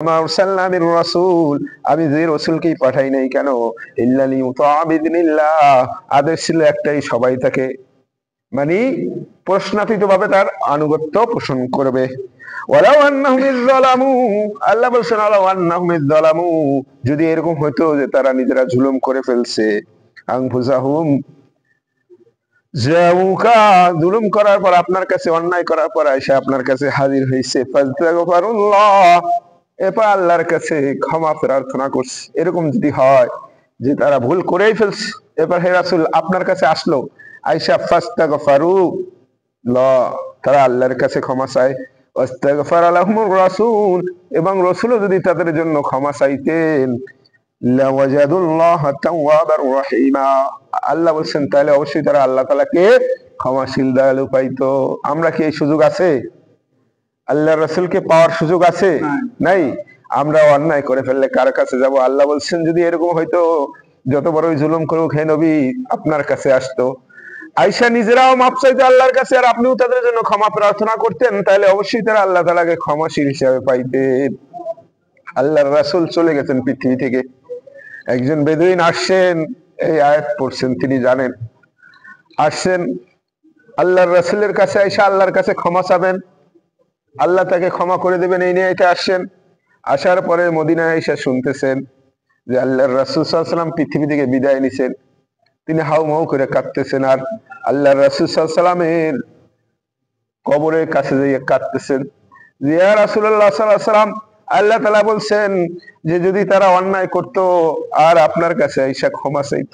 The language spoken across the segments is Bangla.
আমি যে রসুলকেই পাঠাই নাই কেন, আদেশ ছিল একটাই, সবাই তাকে মানে প্রশ্নাতীত ভাবে তার আনুগত্য পোষণ করবে। আল্লাহ বলছেন যদি এরকম হইতো যে তারা নিজেরা জুলুম করে ফেলছে, জুলুম করার পর আপনার কাছে, অন্যায় করার পর এসে আপনার কাছে হাজির হয়েছে, এরপর আল্লাহর কাছে ক্ষমা প্রার্থনা করছে, এরকম যদি হয় যে তারা ভুল করেই ফেলছে, এরপর হে রাসূল আপনার কাছে আসলো, আইসা ফাস্তাগফারু তারা আল্লাহর কাছে ক্ষমা চায়, ওয়াস্তাগফার লাহুমুর রাসূল এবং রাসূলও যদি তাদের জন্য ক্ষমা চাইতেন, লাওয়াজাদুল্লাহ তাওয়াবার রহিমা, আল্লাহ বলছেন তাহলে অবশ্যই তারা আল্লাহ তাআলাকে ক্ষমাশীল দয়ালু পাইতো। আমরা কি এই সুযোগ আছে? আল্লাহর রাসূলকে পাওয়ার সুযোগ আছে? নাই। আমরা অন্যায় করে ফেললে কার কাছে যাব? আল্লাহ বলছেন যদি এরকম হয়তো যত বড়ই জুলুম করুক হে নবী আপনার কাছে আসতো, আয়েশা নিজেরাও মাপ চাইতো আল্লাহর কাছে, আর আপনিও তাদের জন্য ক্ষমা প্রার্থনা করতেন, তাহলে অবশ্যই তারা আল্লাহ তাআলাকে ক্ষমাশীল হিসেবে পাইতেন। আল্লাহর রাসূল চলে গেছেন পৃথিবী থেকে, একজন বেদুইন আসছেন, এই আয়াত পড়ছেন, তিনি জানেন, আসছেন আল্লাহর রাসূলের কাছে, আয়েশা আল্লাহর কাছে ক্ষমা চাবেন, আল্লাহ তাকে ক্ষমা করে দেবেন, এই নিয়ে এটা আসছেন। আসার পরে মদিনায় এসে শুনতেছেন যে আল্লাহর রাসূল সাল্লাল্লাহু আলাইহি ওয়াসাল্লাম পৃথিবী থেকে বিদায় নিছেন, তিনি হাউমাউ করে কাঁদতেছেন, আর আল্লাহর রাসূল সাল্লাল্লাহু আলাইহি ওয়াসাল্লামের কবরের কাছে যেয়ে কাঁদতেছেন যে ইয়া রাসূলুল্লাহ সাল্লাল্লাহু আলাইহি ওয়াসাল্লাম, আল্লাহ তাআলা বলছেন যে যদি তারা অন্যায় করত আর আপনার কাছে আইসা ক্ষমা চাইত,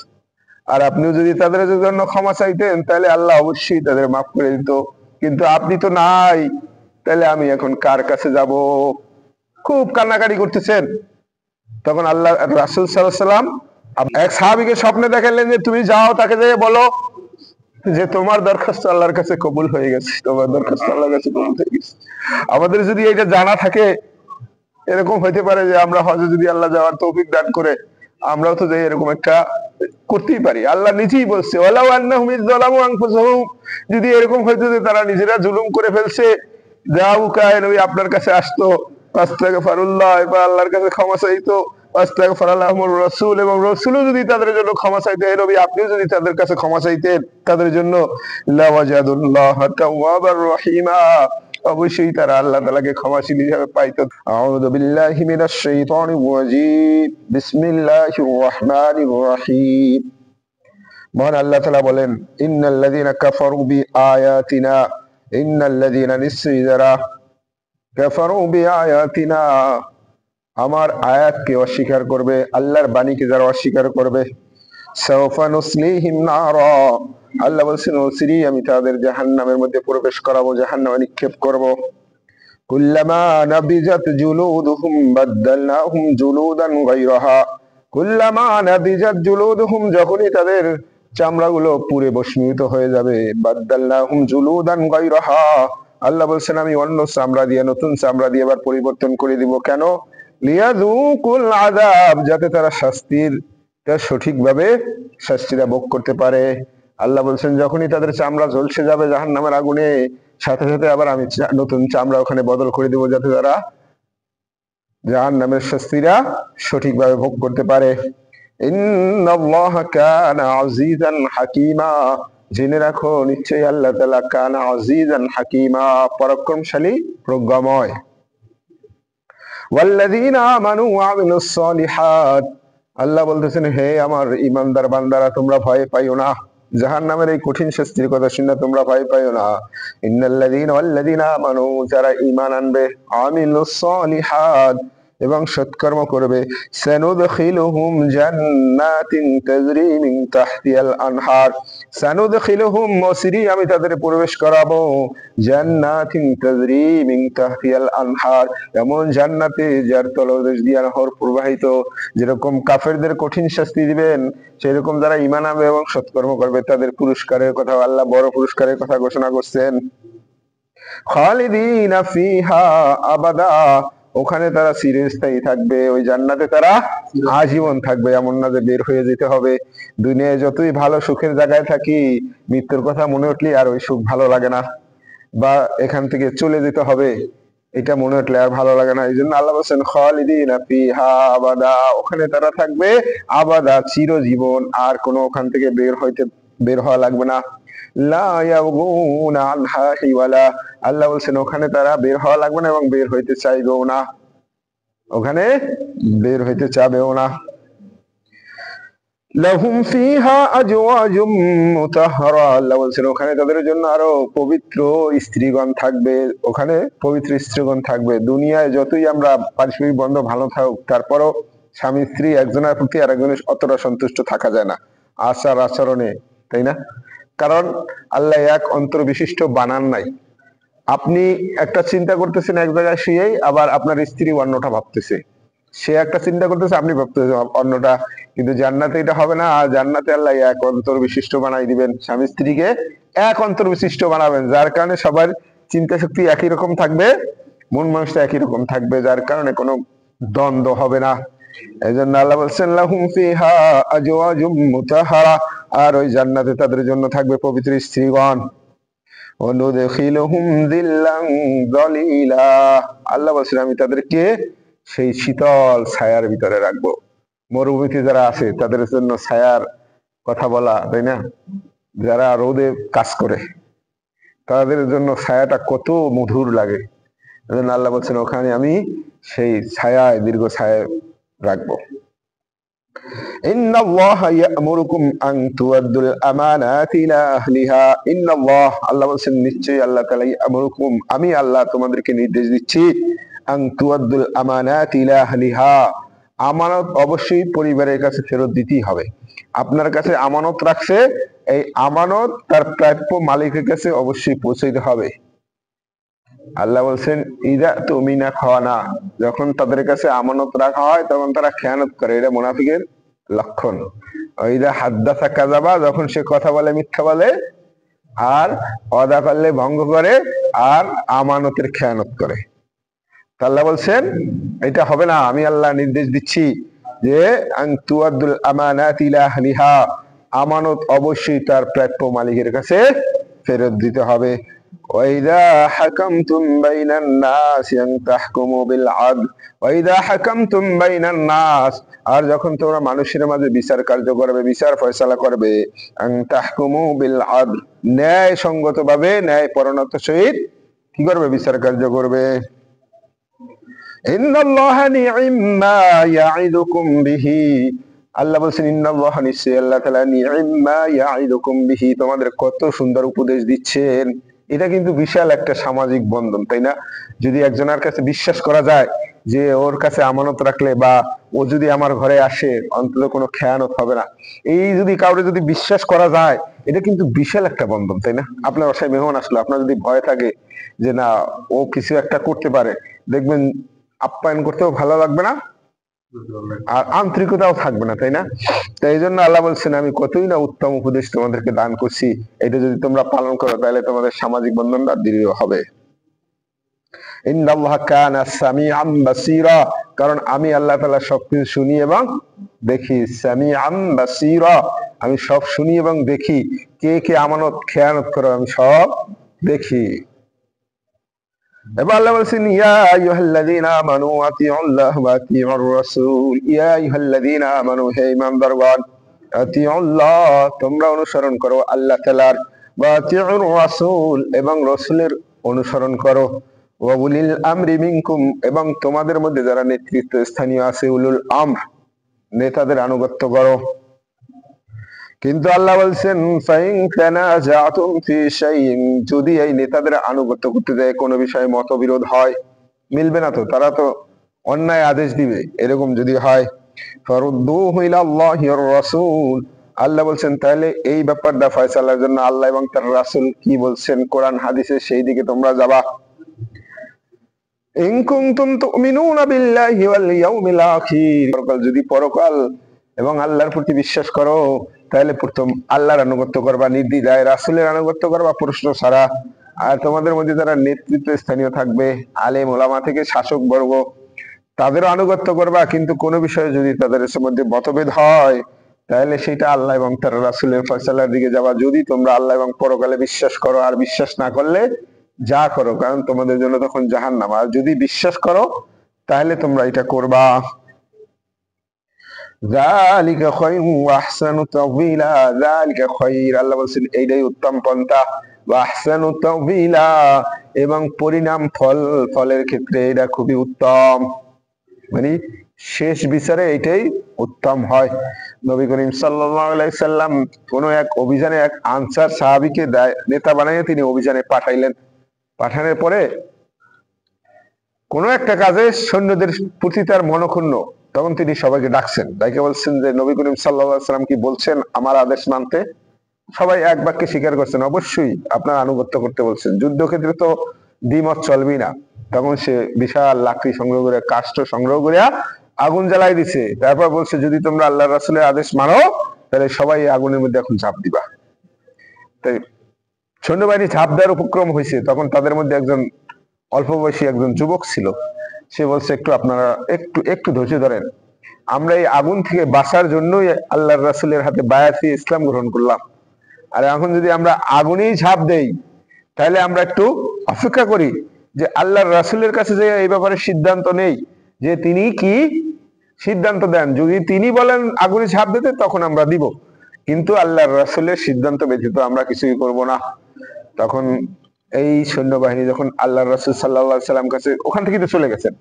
আর আপনিও যদি তাদের জন্য ক্ষমা চাইতেন, তাহলে আল্লাহ অবশ্যই তাদের মাফ করে দিত, কিন্তু আপনি তো নাই, তাহলে আমি এখন কার কাছে যাব? খুব কান্নাকাটি করতেছেন। তখন আল্লাহ রাসূল সাল্লাল্লাহু আলাইহি ওয়াসাল্লাম এক সাহাবীকে স্বপ্নে দেখালেন যে তুমি যাও, তাকে যেয়ে বলো যে তোমার দরখাস্ত আল্লাহর কাছে কবুল হয়ে গেছে, তোমার দরখাস্ত আল্লাহর কাছে কবুল হয়ে গেছে। আমাদের যদি এটা জানা থাকে, এরকম হইতে পারে যে আমরা হজে যদি আল্লাহ যাওয়ার তৌফিক দান করে, আমরাও তো যাই এরকম একটা করতেই পারি। আল্লাহ নিজেই বলছে ওয়ালাউ আন্নাহুম ইযযালামু আনফুসাহুম, যদি এরকম হইতো যে তারা নিজেরা জুলুম করে ফেলছে, যাউকা নবী আপনার কাছে আসতো, ফাস্তাগফিরুল্লাহ এবার আল্লাহর কাছে ক্ষমা চাইতো, ওয়াস্তাগফার লাহুমুর রাসূল এবং রাসূলও যদি তাদের জন্য ক্ষমা চাইতেন, হে নবী আপনিও যদি তাদের কাছে ক্ষমা চাইতেন তাদের জন্য, লাওয়াজাদুল্লাহ তাওয়াবার রহিমা, অবশ্যই তারা আল্লাহ তাআলাকে ক্ষমাশীল হিসেবে পাইতো। আউযু বিল্লাহি মিনাশ শাইতানির রাজীম, বিসমিল্লাহির রাহমানির রহিম। মহান আল্লাহ তাআলা বলেন ইন্নাল্লাযীনা কাফারু বিআয়াতিনা, ইন্নাল্লাযীনা নিশ্চয়ই যারা কাফারু বিআয়াতিনা আমার আয়াতকে অস্বীকার করবে, আল্লাহর বাণীকে যারা অস্বীকার করবে, সাওফা নুসলিহিম নারা, আল্লাহ বলছেন অচিরেই আমি তাদের জাহান্নামের মধ্যে প্রবেশ করাবো, জাহান্নামে নিক্ষেপ করব। কুল্লামা নাবিজাত জুলুদুহুম বাদদালনাহুম জুলুদান গায়রাহা, কুল্লামা নাবিজাত জুলুদুহুম যখনই তাদের চামড়াগুলো পুড়ে ভস্মীভূত হয়ে যাবে, বাদদালনাহুম জুলুদান গায়রাহা, আল্লাহ বলছেন আমি অন্য চামড়া দিয়ে, নতুন চামড়া দিয়ে আবার পরিবর্তন করে দিব। কেন? লিয়াযুকুল আযাব, যাতে তারা শাস্তির সঠিকভাবে শাস্তিটা ভোগ করতে পারে। আল্লাহ বলছেন যখনই তাদের চামড়া ঝলসে যাবে জাহান্নামের আগুনে, সাথে সাথে আবার আমি নতুন চামড়া ওখানে বদল করে দিব, যাতে তারা জাহান্নামের শাস্তিটা সঠিকভাবে ভোগ করতে পারে। ইন্নাল্লাহা কানা আজিজান হাকিমা, জেনে রাখো নিশ্চয়ই আল্লাহ তাআলা কানা আজিজান হাকিমা, পরাক্রমশালী প্রজ্ঞাময়। ওয়াল্লাযীনা আমানু ওয়া আমিলুস সালিহাত, আল্লাহ বলতেছেন হে আমার ঈমানদার বান্দারা তোমরা ভয় পাইও না, জাহান্নামের এই কঠিন শাস্তির কথা শুনে তোমরা ভয় পাইও না। ইন্নাল্লাযীনা ওয়াল্লাযীনা আমানু, যারা ঈমান আনবে, আমিলুস সালিহাত এবং সৎকর্ম করবে, সানুদখিলুহুম জান্নাতিন তাজরি মিন তাহতিহাল আনহার, সানুদখিলুহুম অচিরেই আমি তাদের প্রবেশ করাবো, জান্নাতিন তাজরি মিন তাহতিহাল আনহার, এমন জান্নাতে যার তলদেশ দিয়ে নহর প্রবাহিত। যেরকম কাফেরদের কঠিন শাস্তি দিবেন, সেরকম যারা ঈমান আনবে এবং সৎকর্ম করবে তাদের পুরস্কারের কথা আল্লাহ বড় পুরস্কারের কথা ঘোষণা করছেন। খালিদিনা ফিহা আবাদা, ওখানে তারা চিরস্থায়ী থাকবে, ওই জান্নাতে তারা আজীবন থাকবে, এমন না যে বের হয়ে যেতে হবে। দুনিয়ায় যতই ভালো সুখের জায়গায় থাকি, মৃত্যুর কথা মনে উঠলে আর ওই সুখ ভালো লাগে না, বা এখান থেকে চলে যেতে হবে, এটা মনে উঠলে আর ভালো লাগে না। এই জন্য আল্লাহ বলছেন খালিদিনা ফিহা আবাদা, ওখানে তারা থাকবে আবাদা, চিরজীবন, আর কোনো ওখান থেকে বের হওয়া লাগবে না। লা ইয়াবগুনা আনহা হিওয়ালা, আল্লাহ বলছেন ওখানে তারা বের হওয়া লাগবে না এবং বের হইতে চাইবেও না, ওখানে বের হইতে চাবেও না। লাহুম ফিহা আজওয়াজুম মুতাহহারা, আল্লাহ বলছেন ওখানে তাদের জন্য আরো পবিত্র স্ত্রীগণ থাকবে, ওখানে পবিত্র স্ত্রীগণ থাকবে। দুনিয়ায় যতই আমরা পারিবারিক বন্ধ ভালো থাকুক, তারপরও স্বামী স্ত্রী একজনের প্রতি আরেকজনের অতটা সন্তুষ্ট থাকা যায় না আচার আচরণে, তাই না? কারণ আল্লাহ এক অন্তর বিশিষ্ট বানান নাই। আপনি একটা চিন্তা করতেছেন এক জায়গায় শুয়েই, আবার আপনার স্ত্রী অন্যটা ভাবতেছে, সে একটা চিন্তা করতেছে, আপনি ভাবতেছেন অন্যটা। কিন্তু জান্নাতে এটা হবে না। আর জান্নাতে আল্লাহ এক অন্তর বিশিষ্ট বানাই দিবেন, স্বামী স্ত্রীকে এক অন্তর বিশিষ্ট বানাবেন, যার কারণে সবার চিন্তা শক্তি একই রকম থাকবে, মন মানুষটা একই রকম থাকবে, যার কারণে কোনো দ্বন্দ্ব হবে না। এই জন্য আল্লাহ বলছেন লাহুম ফিহা আজওয়াজুম মুতাহহারা, আর ওই জান্নাতে তাদের জন্য থাকবে পবিত্র স্ত্রীগণ। ওয়ানুদখিলুহুম যিল্লান যালিলা, আল্লাহ বলছেন আমি তাদেরকে সেই শীতল ছায়ার ভিতরে রাখবো। মরুভূমিতে যারা আছে তাদের জন্য ছায়ার কথা বলা, তাই না? যারা রোদে কাজ করে তাদের জন্য ছায়াটা কত মধুর লাগে। এজন্য আল্লাহ বলছেন ওখানে আমি সেই ছায়ায়, দীর্ঘ ছায়ায় রাখবো। ইন্নাল্লাহা ইয়া'মুরুকুম আন তুআদ্দুল আমানাতি ইলা আহলিহা, ইন্নাল্লাহ, আল্লাহ বলছেন নিশ্চয়ই আল্লাহ তাআলা, ইয়া'মুরুকুম, আমি আল্লাহ তোমাদেরকে নির্দেশ দিচ্ছি, আন তুআদ্দুল আমানাতি ইলা আহলিহা, আমানত অবশ্যই পরিবারের কাছে ফেরত দিতেই হবে। আপনার কাছে আমানত রাখছে, এই আমানত তার প্রাপ্য মালিকের কাছে অবশ্যই পৌঁছাইতে হবে। আল্লাহ বলছেন ইদা তুমিনা খাওয়ানা, যখন তাদের কাছে আমানত রাখা হয় তখন তারা খেয়ানত করে, এটা মুনাফিকের লক্ষণ। ইদা হাদ্দাসা কাযাবা, যখন সে কথা বলে মিথ্যা বলে, আর ওয়াদা করলে ভঙ্গ করে, আর আমানতের খেয়ানত করে। আল্লাহ বলছেন এটা হবে না, আমি আল্লাহ নির্দেশ দিচ্ছি যে আন তুআদ্দুল আমানাতি ইলা আহলিহা, আমানত অবশ্যই তার প্রাপ্য মালিকের কাছে ফেরত দিতে হবে। ওয়াইদা হাকামতুম বাইনান নাস আন তাহকুমু বিল আদল, ওয়াইদা হাকামতুম বাইনান নাস, আর যখন তোমরা মানুষের মাঝে বিচার কার্য করবে, বিচার ফয়সালা করবে, আন তাহকুমু বিল আদল, ন্যায় সঙ্গত ভাবে, ন্যায় পরণতার সহিত কি করবে? বিচার কার্য করবে। ইন্নাল্লাহা নি'ম্মা ইয়া'iদুকুম বিহি, আল্লাহ বলছেন ইন্নাল্লাহা, নিশ্চয়ই আল্লাহ তাআলা, নি'ম্মা ইয়া'iদুকুম বিহি, তোমাদের কত সুন্দর উপদেশ দিচ্ছেন। এটা কিন্তু বিশাল একটা সামাজিক বন্ধন, তাই না? যদি একজনের কাছে বিশ্বাস করা যায় যে ওর কাছে আমানত রাখলে, বা ও যদি আমার ঘরে আসে অন্তত কোনো খেয়ানত হবে না, এই যদি কাউরে যদি বিশ্বাস করা যায়, এটা কিন্তু বিশাল একটা বন্ধন, তাই না? আপনার বাসায় মেহমান আসলো, আপনার যদি ভয় থাকে যে না ও কিছু একটা করতে পারে, দেখবেন আপ্যায়ন করতেও ভালো লাগবে না, আর আন্তরিকতাও থাকবে না, তাই না? তাই এই জন্য আল্লাহ বলছেন আমি কতই না উত্তম উপদেশ তোমাদেরকে দান করছি, এটা যদি তোমরা পালন করো তাহলে তোমাদের সামাজিক বন্ধনটা দৃঢ় হবে। ইন্নাল্লাহা কানা সামিআম বাসীরা, কারণ আমি আল্লাহ তাআলা সবকিছু শুনি এবং দেখি। সামিআম বাসীরা, আমি সব শুনি এবং দেখি, কে কে আমানত খেয়ানত করে আমি সব দেখি। এবার আল্লাহ বলছেন ইয়া আইয়ুহাল্লাযীনা আমানু আতিউল্লাহ ওয়া আতিউর রাসূল, ইয়া আইয়ুহাল্লাযীনা আমানু, হে ঈমানদারগণ, আতিউল্লাহ, তোমরা অনুসরণ করো আল্লাহ তাআলার, ওয়া আতিউর রাসূল, এবং রাসূলের অনুসরণ করো, ওয়া উলিল আমরি মিনকুম, এবং তোমাদের মধ্যে যারা নেতৃত্ব স্থানীয় আছে, উলুল আমর, নেতাদের আনুগত্য করো। কিন্তু আল্লাহ বলছেন ফাইন তানাজাতুম ফি শাইইন, যদি এই নেতাদের আনুগত্য করতে যায় কোনো বিষয়ে মতবিরোধ হয়, মিলবে না তো, তারা তো অন্যায় আদেশ দিবে, এরকম যদি হয়, ফারুদ্দুহু ইলাল্লাহি ওয়ার রাসূল, আল্লাহ বলছেন তাহলে এই ব্যাপারটা ফয়সালার জন্য আল্লাহ এবং তার রাসূল কি বলছেন কোরআন হাদিসে, সেই দিকে তোমরা যাবা। ইন কুনতুম তুমিনুনা বিল্লাহি ওয়াল ইয়াউমিল আখির, যদি পরকাল এবং আল্লাহর প্রতি বিশ্বাস করো, তাহলে প্রথম আল্লাহর আনুগত্য করবা নির্দ্বিধায়, রাসূলের আনুগত্য করবা প্রশ্ন ছাড়া। আর তোমাদের মধ্যে যারা নেতৃত্ব স্থানীয় থাকবে, আলেম ওলামা থেকে শাসক বর্গ, তাদেরও আনুগত্য করবা। কিন্তু কোনো বিষয়ে যদি তাদের মধ্যে মতভেদ হয়, তাহলে সেটা আল্লাহ এবং তার রাসূলের ফয়সালার দিকে যাবা, যদি তোমরা আল্লাহ এবং পরকালে বিশ্বাস করো। আর বিশ্বাস না করলে যা করো, কারণ তোমাদের জন্য তখন জাহান্নাম। আর যদি বিশ্বাস করো তাহলে তোমরা এটা করবা। যালিকা খায়রু ওয়া আহসানু তাওয়িলা, যালিকা খায়র, আল্লাহ বলছেন এইটাই উত্তম পন্থা। ওয়া আহসানু তাওয়িলা, এবং পরিণাম ফলের ক্ষেত্রে এটা খুবই উত্তম, মানে শেষ বিচারে এটাই উত্তম হয়। নবী করিম সাল্লাল্লাহু আলাইহি সাল্লাম কোন এক অভিযানে এক আনসার সাহাবীকে নেতা বানাইয়া তিনি অভিযানে পাঠাইলেন। পাঠানোর পরে কোন একটা কাজে সৈন্যদের প্রতি তার মনক্ষুণ্ণ, তখন তিনি সবাইকে ডাকছেন, ডাকে বলছেন যে নবী করিম সাল্লাল্লাহু আলাইহি সাল্লাম কি বলছেন আমার আদেশ মানতে? সবাই এক বাক্যে স্বীকার করছেন, অবশ্যই আপনার আনুগত্য করতে বলছেন, যুদ্ধক্ষেত্রে তো দ্বিমত চলবেই না। তখন সে বিশাল লাকড়ি সংগ্রহ করে, কাষ্ঠ সংগ্রহ করে আগুন জ্বালাই দিছে। তারপর বলছে যদি তোমরা আল্লাহ রাসূলের আদেশ মানো তাহলে সবাই আগুনের মধ্যে এখন ঝাঁপ দিবা। তাই সৈন্যবাহিনী ঝাঁপ দেওয়ার উপক্রম হয়েছে, তখন তাদের মধ্যে একজন অল্প বয়সী একজন যুবক ছিল। সে বলছে একটু আপনারা একটু ধৈর্য ধরেন, আমরা এই আগুন থেকে বাঁচার জন্যই আল্লাহর রাসূলের হাতে বায়াত দিয়ে ইসলাম গ্রহণ করলাম। আর এখন যদি আমরা আগুনেই ঝাঁপ দেই তাহলে আমরা একটু অপেক্ষা করি যে আল্লাহর রাসূলের কাছে যে এই ব্যাপারে সিদ্ধান্ত নেই, যে তিনি কি সিদ্ধান্ত দেন। যদি তিনি বলেন আগুনে ঝাঁপ দিতে তখন আমরা দিব, কিন্তু আল্লাহর রাসূলের সিদ্ধান্ত ব্যতীত আমরা কিছুই করব না। তখন এই সৈন্যবাহিনী যখন আল্লাহর রাসূল সাল্লাল্লাহু আলাইহি সাল্লাম কাছে ওখান থেকে তো চলে গেছেন,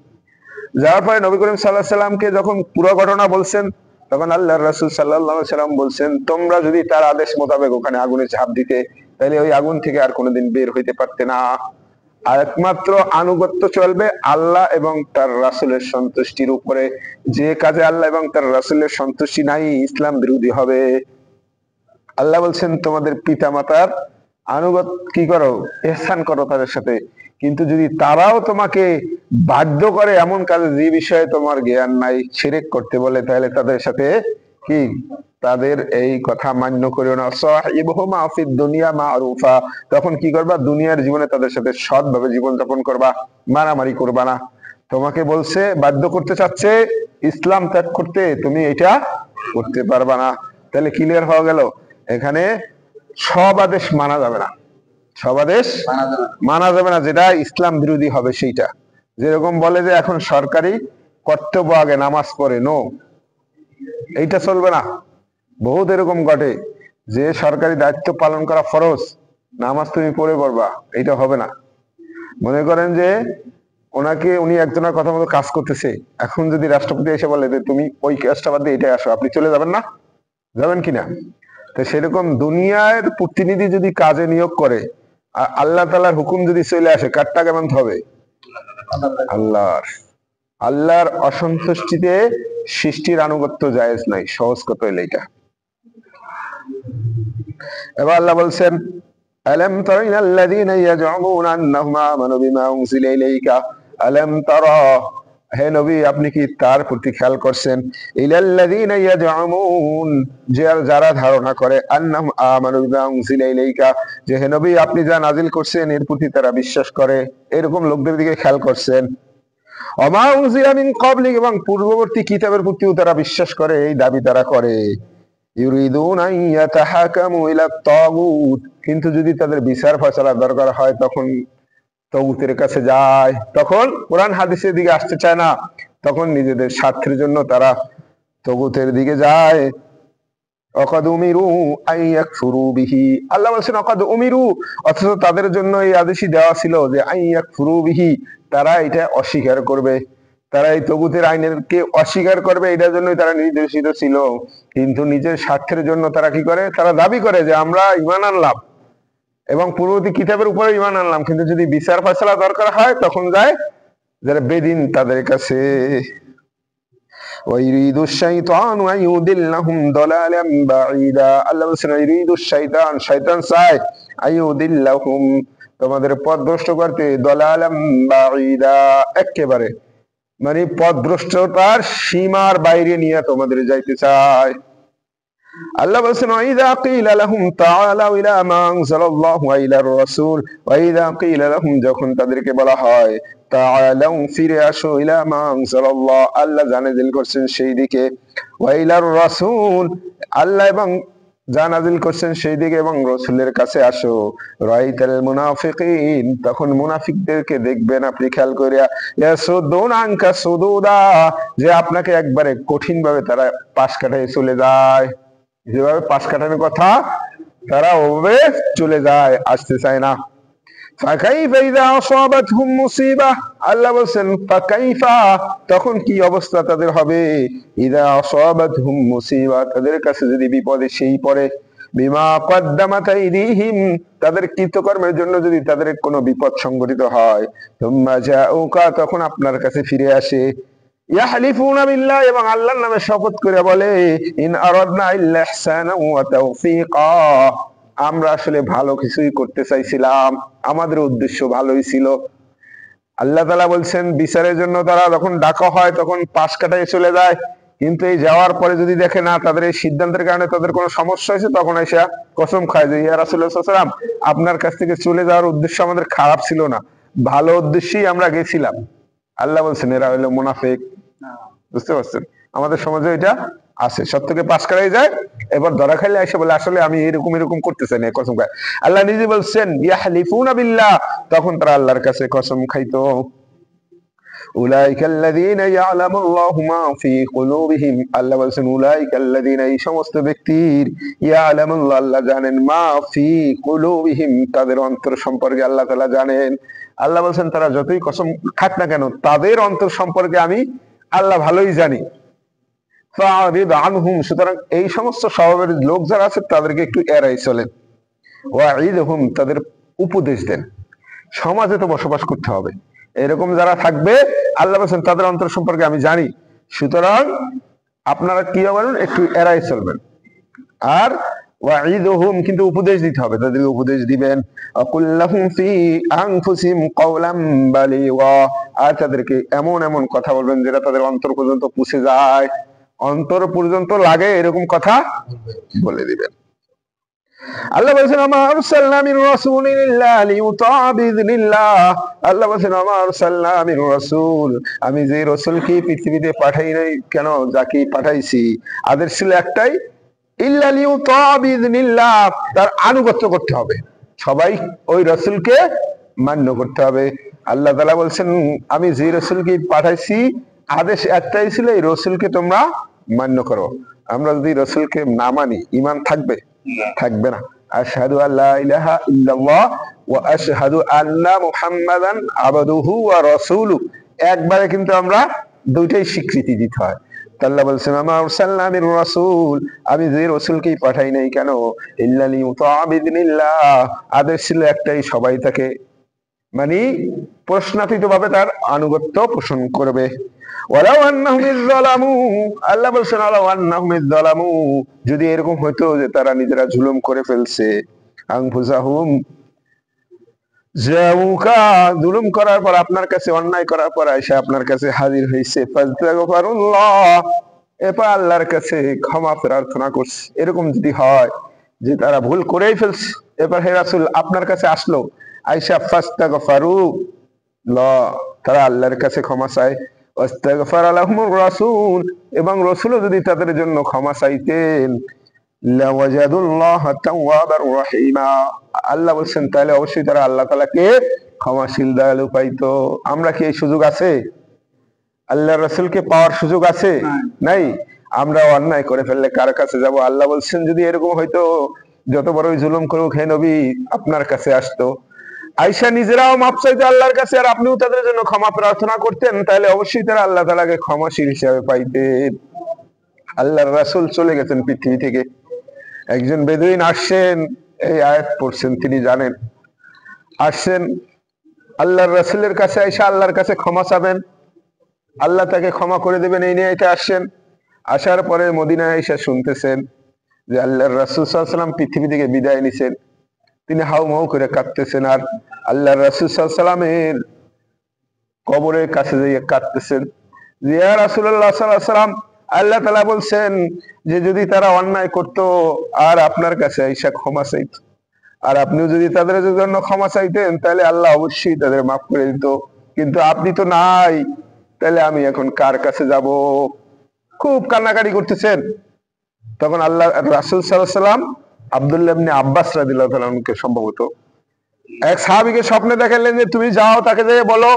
যাওয়ার পরে নবী করিম সাল্লাল্লাহু আলাইহি সাল্লামকে যখন পুরো ঘটনা বলছেন, তখন আল্লাহর রাসূল সাল্লাল্লাহু আলাইহি সাল্লাম বলছেন তোমরা যদি তার আদেশ মোতাবেক ওখানে আগুনে ঝাঁপ দিতে তাহলে ওই আগুন থেকে আর কোনোদিন বের হইতে পারতে না। আর একমাত্র আনুগত্য চলবে আল্লাহ এবং তার রাসূলের সন্তুষ্টির উপরে। যে কাজে আল্লাহ এবং তার রাসূলের সন্তুষ্টি নাই ইসলাম বিরোধী হবে। আল্লাহ বলছেন তোমাদের পিতা মাতার আনুগত্য কি করো, ইহসান করো তাদের সাথে, কিন্তু যদি তারাও তোমাকে বাধ্য করে এমন কাজে যে বিষয়ে তোমার জ্ঞান নাই, শিরক করতে বলে, তাহলে তাদের সাথে কি তাদের এই কথা মান্য করিও না। সাহিবহুমা ফিদ দুনিয়া মারুফা, তখন কি করবা, দুনিয়ার জীবনে তাদের সাথে সৎভাবে জীবন যাপন করবা, মারামারি করবা না। তোমাকে বলছে, বাধ্য করতে চাচ্ছে ইসলাম ত্যাগ করতে, তুমি এটা করতে পারবা না। তাহলে ক্লিয়ার হয়ে গেল, এখানে সব আদেশ মানা যাবে না, সব আদেশ মানা যাবে না, যেটা ইসলাম বিরোধী হবে সেইটা। যেরকম বলে যে এখন সরকারি কর্তব্য আগে নামাজ পড়ে, নো, এইটা চলবে না। বহুত এরকম ঘটে যে সরকারি দায়িত্ব পালন করা ফরজ, নামাজ তুমি পড়ে পড়বা, এইটা হবে না। মনে করেন যে উনি একজনের কথা মতো কাজ করতেছে, এখন যদি রাষ্ট্রপতি এসে বলে যে তুমি ওই কাজটা বাদ দিয়ে এটাই আসো, আপনি চলে যাবেন না? যাবেন কিনা? তো সেরকম দুনিয়ার প্রতিনিধি যদি কাজে নিয়োগ করে, আল্লাহ তাআলার হুকুম যদি চলে আসে, কারটা কেমন হবে? আল্লাহর অসন্তুষ্টিতে সৃষ্টির আনুগত্য জায়েজ নাই, সহজ কথা হইলো এটা। এবার আল্লাহ বলছেন আলাম তারা ইলাল্লাযীনা ইয়াজউমুনা আন্নাহুম আমানু বিমা উনজিলা ইলাইকা, আলাম তারা, হে নবী আপনি কি তার প্রতি খেয়াল করছেন, ইলাল্লাযীনা ইয়াজউমুন, যারা ধারণা করে, আন্নাহুম আমানু বিমা উনজিলা ইলাইকা, যে হে নবী আপনি যা নাজিল করছেন এর প্রতি তারা বিশ্বাস করে, এরকম লোকদের দিকে খেয়াল করছেন। ওমা উনজিলা মিন ক্বাবলিক, এবং পূর্ববর্তী কিতাবের প্রতিও তারা বিশ্বাস করে, এই দাবি তারা করে। ইউরিদুনা ইয়াতাহাকামু ইলা তাগুত, কিন্তু যদি তাদের বিচার ফয়সালা দরকার হয় তখন তাগুতের কাছে যায়, তখন কোরআন হাদিসের দিকে আসতে চায় না, তখন নিজেদের স্বার্থের জন্য তারা তাগুতের দিকে যায়। ওয়াকাদ উমিরু আইয়াকফুরু বিহি, আল্লাহ বলেন ওয়াকাদ উমিরু, অথচ তাদের জন্য এই আদেশই দেওয়া ছিল যে আইয়াকফুরু বিহি, তারা এটা অস্বীকার করবে, তারা এই তাগুতের আইনের কে অস্বীকার করবে, এটার জন্যই তারা নির্দেশিত ছিল। কিন্তু নিজের স্বার্থের জন্য তারা কি করে, তারা দাবি করে যে আমরা ঈমান আনলাম এবং পূর্ববর্তী কিতাবের উপরে ঈমান আনলাম, কিন্তু যদি বিচার ফয়সালা দরকার হয় তখন যায় যারা বেদিন তাদের কাছে। ওয়াইরিদুশ শাইতানু আইয়ুদিল্লাহুম দালালাম বাঈদা, আল্লাহ বলেন ওয়াইরিদুশ শাইতান, শয়তান চায় আইয়ুদিল্লাহুম, তোমাদের পথভ্রষ্ট করতে, দালালাম বাঈদা, একেবারে মানে পথভ্রষ্টতার সীমার বাইরে নিয়ে তোমাদের যাইতে চায়। আল্লাহ বলেন ওয়াইদা কিলা লাহুম তাআলাউ ইলা মা আনজালাল্লাহু ইলার রাসূল, ওয়াইদা কিলা লাহুম, যখন তাদেরকে বলা হয় তাআলাউ ফিরে আসো, ইলা মা আনজালাল্লাহ, আল্লাহ যা নাযিল করছেন সেই দিকে, ওয়া ইলার রাসূল, আল্লাহ এবং যা নাজিল করছেন সেই দিকে এবং রসুলের কাছে আসো। রাইতাল মুনাফিকিন, তখন মুনাফিকদেরকে দেখবেন আপনি খেয়াল করিয়া, ইয়াসুদ্দুনা আনকা সুদুদা, যে আপনাকে একবারে কঠিন ভাবে তারা পাশ কাটায় চলে যায়। যেভাবে পাশ কাটানোর কথা তারা ওভাবে চলে যায়, আসতে চায় না। ফাকাইফা ইযা আসাবাতহুম মুসিবা, আল্লাহ বলেন ফাকাইফা, তখন কি অবস্থা তাদের হবে, ইযা আসাবাতহুম মুসিবা, তাদের কাছে যদি বিপদ এসেই পড়ে, বিমা কদ্দামাত আইদিহিম, তাদের কৃতকর্মের জন্য যদি তাদের কোনো বিপদ সংঘটিত হয়, সুম্মা জাউকা, তখন আপনার কাছে ফিরে আসে, ইয়াহলিফুনা বিল্লাহ, এবং আল্লাহর নামে শপথ করে বলে, ইন আরাদনা ইল্লা ইহসানা ওয়া তাওফীকা, আমরা আসলে ভালো কিছুই করতে চাইছিলাম, আমাদের উদ্দেশ্য ভালোই ছিল। আল্লাহ তাআলা বলছেন বিচারের জন্য তারা যখন ডাকা হয় তখন পাশ কাটায় চলে যায়, কিন্তু এই যাওয়ার পরে যদি দেখে না তাদের এই সিদ্ধান্তের কারণে তাদের কোনো সমস্যা হয়েছে, তখন এসে কসম খায় যে ইয়া রাসূলুল্লাহ সাল্লাল্লাহু আলাইহি ওয়াসাল্লাম, আপনার কাছ থেকে চলে যাওয়ার উদ্দেশ্য আমাদের খারাপ ছিল না, ভালো উদ্দেশ্যেই আমরা গেছিলাম। আল্লাহ বলছেন এরা হলো মুনাফিক। বুঝতে পারছেন, আমাদের সমাজে এটা আছে, সত্যকে পাশ করাই যায়, এবার ধরা খাইলে এসে বলে আসলে আমি এরকম এরকম করতে চাই না, কসম খায়। আল্লাহ নিজে বলছেন ইয়াহলিফুনা বিল্লাহ, তখন তারা আল্লাহর কাছে কসম খাইতো। উলাইকাল্লাযীনা ইয়ালামুল্লাহু মা ফি কুলুবিহিম, আল্লাহ বলছেন উলাইকাল্লাযীনা, এই সমস্ত ব্যক্তির, ইয়ালামুল্লাহ, আল্লাহ জানেন, মা ফি কুলুবিহিম, তাদের অন্তর সম্পর্কে আল্লাহ তাআলা জানেন। আল্লাহ বলছেন তারা যতই কসম খাক না কেন, তাদের অন্তর সম্পর্কে আমি আল্লাহ ভালোই জানি। ফাআরিদ আনহুম, সুতরাং এই সমস্ত স্বভাবের লোক যারা আছে তাদেরকে একটু এড়াই চলেন। ওয়াইদহুম, তাদের উপদেশ দেন। সমাজে তো বসবাস করতে হবে, এরকম যারা থাকবে আল্লাহ বলেন তাদের অন্তর সম্পর্কে আমি জানি, সুতরাং আপনারা কি হবেন, একটু এড়াই চলবেন। আর ওয়াইদহুম, কিন্তু উপদেশ দিতে হবে, তাদেরকে উপদেশ দিবেন। আকুল লাহুম ফি আনফুসিহিম কাওলাম বালিগা, আর তাদেরকে এমন এমন কথা বলবেন যেটা তাদের অন্তর পর্যন্ত পৌঁছে যায়, অন্তর পর্যন্ত লাগে এরকম কথা বলে দিবেন। আল্লাহ বলেছেন আমা আরসালনা মির রাসূলিন ইল্লা লিইউতা বিইذনিল্লাহ, আল্লাহ বলেছেন আমা আরসালনা মির রাসূল, আমি যে রাসূলকে পৃথিবীতে পাঠাই নাই কেন, যাকে পাঠাইছি আদেশ ছিল একটাই, ইল্লা লিইউতা বিইذনিল্লাহ, তার আনুগত্য করতে হবে, সবাই ওই রাসূলকে মান্য করতে হবে। আল্লাহ তাআলা বলছেন আমি যে রাসূলকে পাঠাইছি আদেশ একটাই ছিল, এই রাসূলকে তোমরা মান্য করো। আমরা যদি রাসূলকে না মানি ঈমান থাকবে? থাকবে না। আশহাদু আল্লা ইলাহা ইল্লাল্লাহ ওয়া আশহাদু আন্না মুহাম্মাদান আবদুহু ওয়া রাসূলুহু, একবারে কিন্তু আমরা দুইটাই স্বীকৃতি দিতে হয়। আল্লাহ বলছেন আমা আরসালনা মির রাসূল, আমি যে রাসূলকেই পাঠাই নাই কেন, ইল্লা লিইউতা বিইذনিল্লাহ, আদেশ ছিল একটাই, সবাই তাকে মানে প্রশ্নাতীত ভাবে তার আনুগত্য পোষণ করবে। ওয়ালাউ আন্নাহুম ইযযালামু, আল্লাহ বলছেন ওয়ালাউ আন্নাহুম ইযযালামু, যদি এরকম হইতো যে তারা নিজেরা জুলুম করে ফেলছে, আনফুসাহুম, জাউকা, জুলুম করার পর আপনার কাছে, অন্যায় করার পর আয়েশা আপনার কাছে হাজির হয়েছে, ফাস্তাগফিরুল্লাহ, এরপর আল্লাহর কাছে ক্ষমা প্রার্থনা করছে, এরকম যদি হয় যে তারা ভুল করেই ফেলছে, এরপর হে রাসূল আপনার কাছে আসলো, আয়েশা ফাস্তাগফারু ল, তারা আল্লাহর কাছে ক্ষমা চায়, ওয়াস্তাগফারা লাহুমুর রাসূল, এবং রাসূলও যদি তাদের জন্য ক্ষমা চাইতেন, লাওয়াজাদুল্লাহ তাওয়াবার রহিমা, আল্লাহ বলছেন তাহলে অবশ্যই তারা আল্লাহ তাআলাকে ক্ষমাশীল দয়ালু পাইতো। আমরা কি এই সুযোগ আছে? আল্লাহ রাসূলকে পাওয়ার সুযোগ আছে? নাই। আমরা অন্যায় করে ফেললে কার কাছে যাব? আল্লাহ বলছেন যদি এরকম হয়তো যত বড়ই জুলুম করুক হে নবী আপনার কাছে আসতো। আয়েশা নিজেরাও মাপ চাইতো আল্লাহর কাছে, আর আপনিও তাদের জন্য ক্ষমা প্রার্থনা করতেন, তাহলে অবশ্যই তারা আল্লাহ তাআলাকে ক্ষমাশীল হিসেবে পাইতেন। আল্লাহর রাসূল চলে গেছেন পৃথিবী থেকে, একজন বেদুইন আসছেন, এই আয়াত পড়ছেন, তিনি জানেন, আসছেন আল্লাহর রাসূলের কাছে, আয়েশা আল্লাহর কাছে ক্ষমা চাবেন, আল্লাহ তাকে ক্ষমা করে দেবেন, এই নিয়ে এটা আসছেন। আসার পরে মদিনায় এসে শুনতেছেন যে আল্লাহর রাসূল সাল্লাল্লাহু আলাইহি ওয়াসাল্লাম পৃথিবী থেকে বিদায় নিছেন, তিনি হাউমাউ করে কাঁদতেছেন, আর আল্লাহর রাসূল সাল্লাল্লাহু আলাইহি ওয়াসাল্লামের কবরের কাছে যেয়ে কাঁদতেছেন যে ইয়া রাসূলুল্লাহ সাল্লাল্লাহু আলাইহি ওয়াসাল্লাম, আল্লাহ তাআলা বলছেন যে যদি তারা অন্যায় করত আর আপনার কাছে আয়েশা ক্ষমা চাইতো, আর আপনিও যদি তাদের জন্য ক্ষমা চাইতেন তাহলে আল্লাহ অবশ্যই তাদের মাফ করে দিত, কিন্তু আপনি তো নাই, তাহলে আমি এখন কার কাছে যাব? খুব কান্নাকাটি করতেছেন। তখন আল্লাহ রাসূল সাল্লাল্লাহু আলাইহি সাল্লাম আব্দুল্লাহ ইবনে আব্বাস রাদিয়াল্লাহু তাআলা আনহুকে সম্ভবত এক সাহাবীকে স্বপ্নে দেখালেন যে তুমি যাও তাকে যেয়ে বলো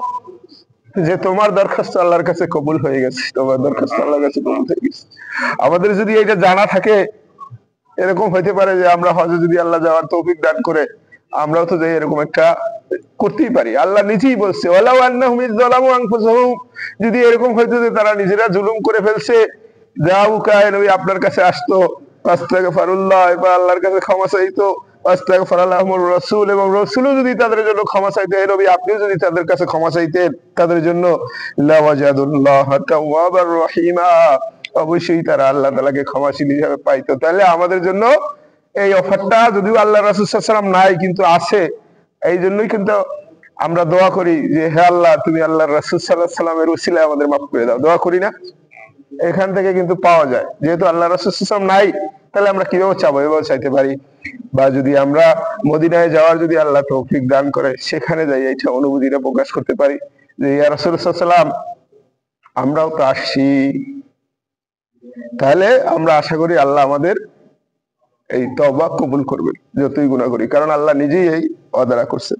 যে তোমার দরখাস্ত আল্লাহর কাছে কবুল হয়ে গেছে, তোমার দরখাস্ত আল্লাহর কাছে কবুল হয়ে গেছে। আমাদের যদি এটা জানা থাকে, এরকম হইতে পারে যে আমরা হজে যদি আল্লাহ যাওয়ার তৌফিক দান করে আমরাও তো যাই এরকম একটা করতেই পারি। আল্লাহ নিজেই বলছে ওয়ালাউ আন্নাহুম ইযযালামু আনফুসাহুম, যদি এরকম হইতো যে তারা নিজেরা জুলুম করে ফেলছে, যাউকা নবী আপনার কাছে আসতো, আস্তাগফিরুল্লাহ, এবার আল্লাহর কাছে ক্ষমা চাইতো, আস্তাগফিরুল্লাহুর রাসূল, এবং রাসূলও যদি তাদের জন্য ক্ষমা চাইতো, হে নবী আপনিও যদি তাদের কাছে ক্ষমা চাইতেন তাদের জন্য, লাওয়াজাদুল্লাহ তাওয়াবার রহিমা, অবশ্যই তারা আল্লাহ তাআলাকে ক্ষমাশীল হিসেবে পাইতো। তাহলে আমাদের জন্য এই অফারটা যদিও আল্লাহ রাসূল সাল্লাল্লাহু আলাইহি ওয়াসাল্লাম নাই কিন্তু আছে, এই জন্যই কিন্তু আমরা দোয়া করি যে হে আল্লাহ তুমি আল্লাহর রাসূল সাল্লাল্লাহু আলাইহি ওয়াসাল্লামের উসিলায় আমাদের মাফ করে দাও, দোয়া করি না? এখান থেকে কিন্তু পাওয়া যায়। যেহেতু আল্লাহ রাসূল সাল্লাল্লাহু আলাইহি ওয়াসাল্লাম নাই, তাহলে আমরা কিভাবে চাবো? এভাবে চাইতে পারি। বা যদি আমরা মদিনায় যাওয়ার যদি আল্লাহ তৌফিক দান করে, সেখানে যাই এইটা অনুভূতিটা প্রকাশ করতে পারি যে ইয়া রাসূলুল্লাহ সাল্লাল্লাহু আলাইহি ওয়াসাল্লাম আমরাও তো আসছি। তাহলে আমরা আশা করি আল্লাহ আমাদের এই তওবা কবুল করবেন যতই গুনাহ করি, কারণ আল্লাহ নিজেই এই ওয়াদা করছেন।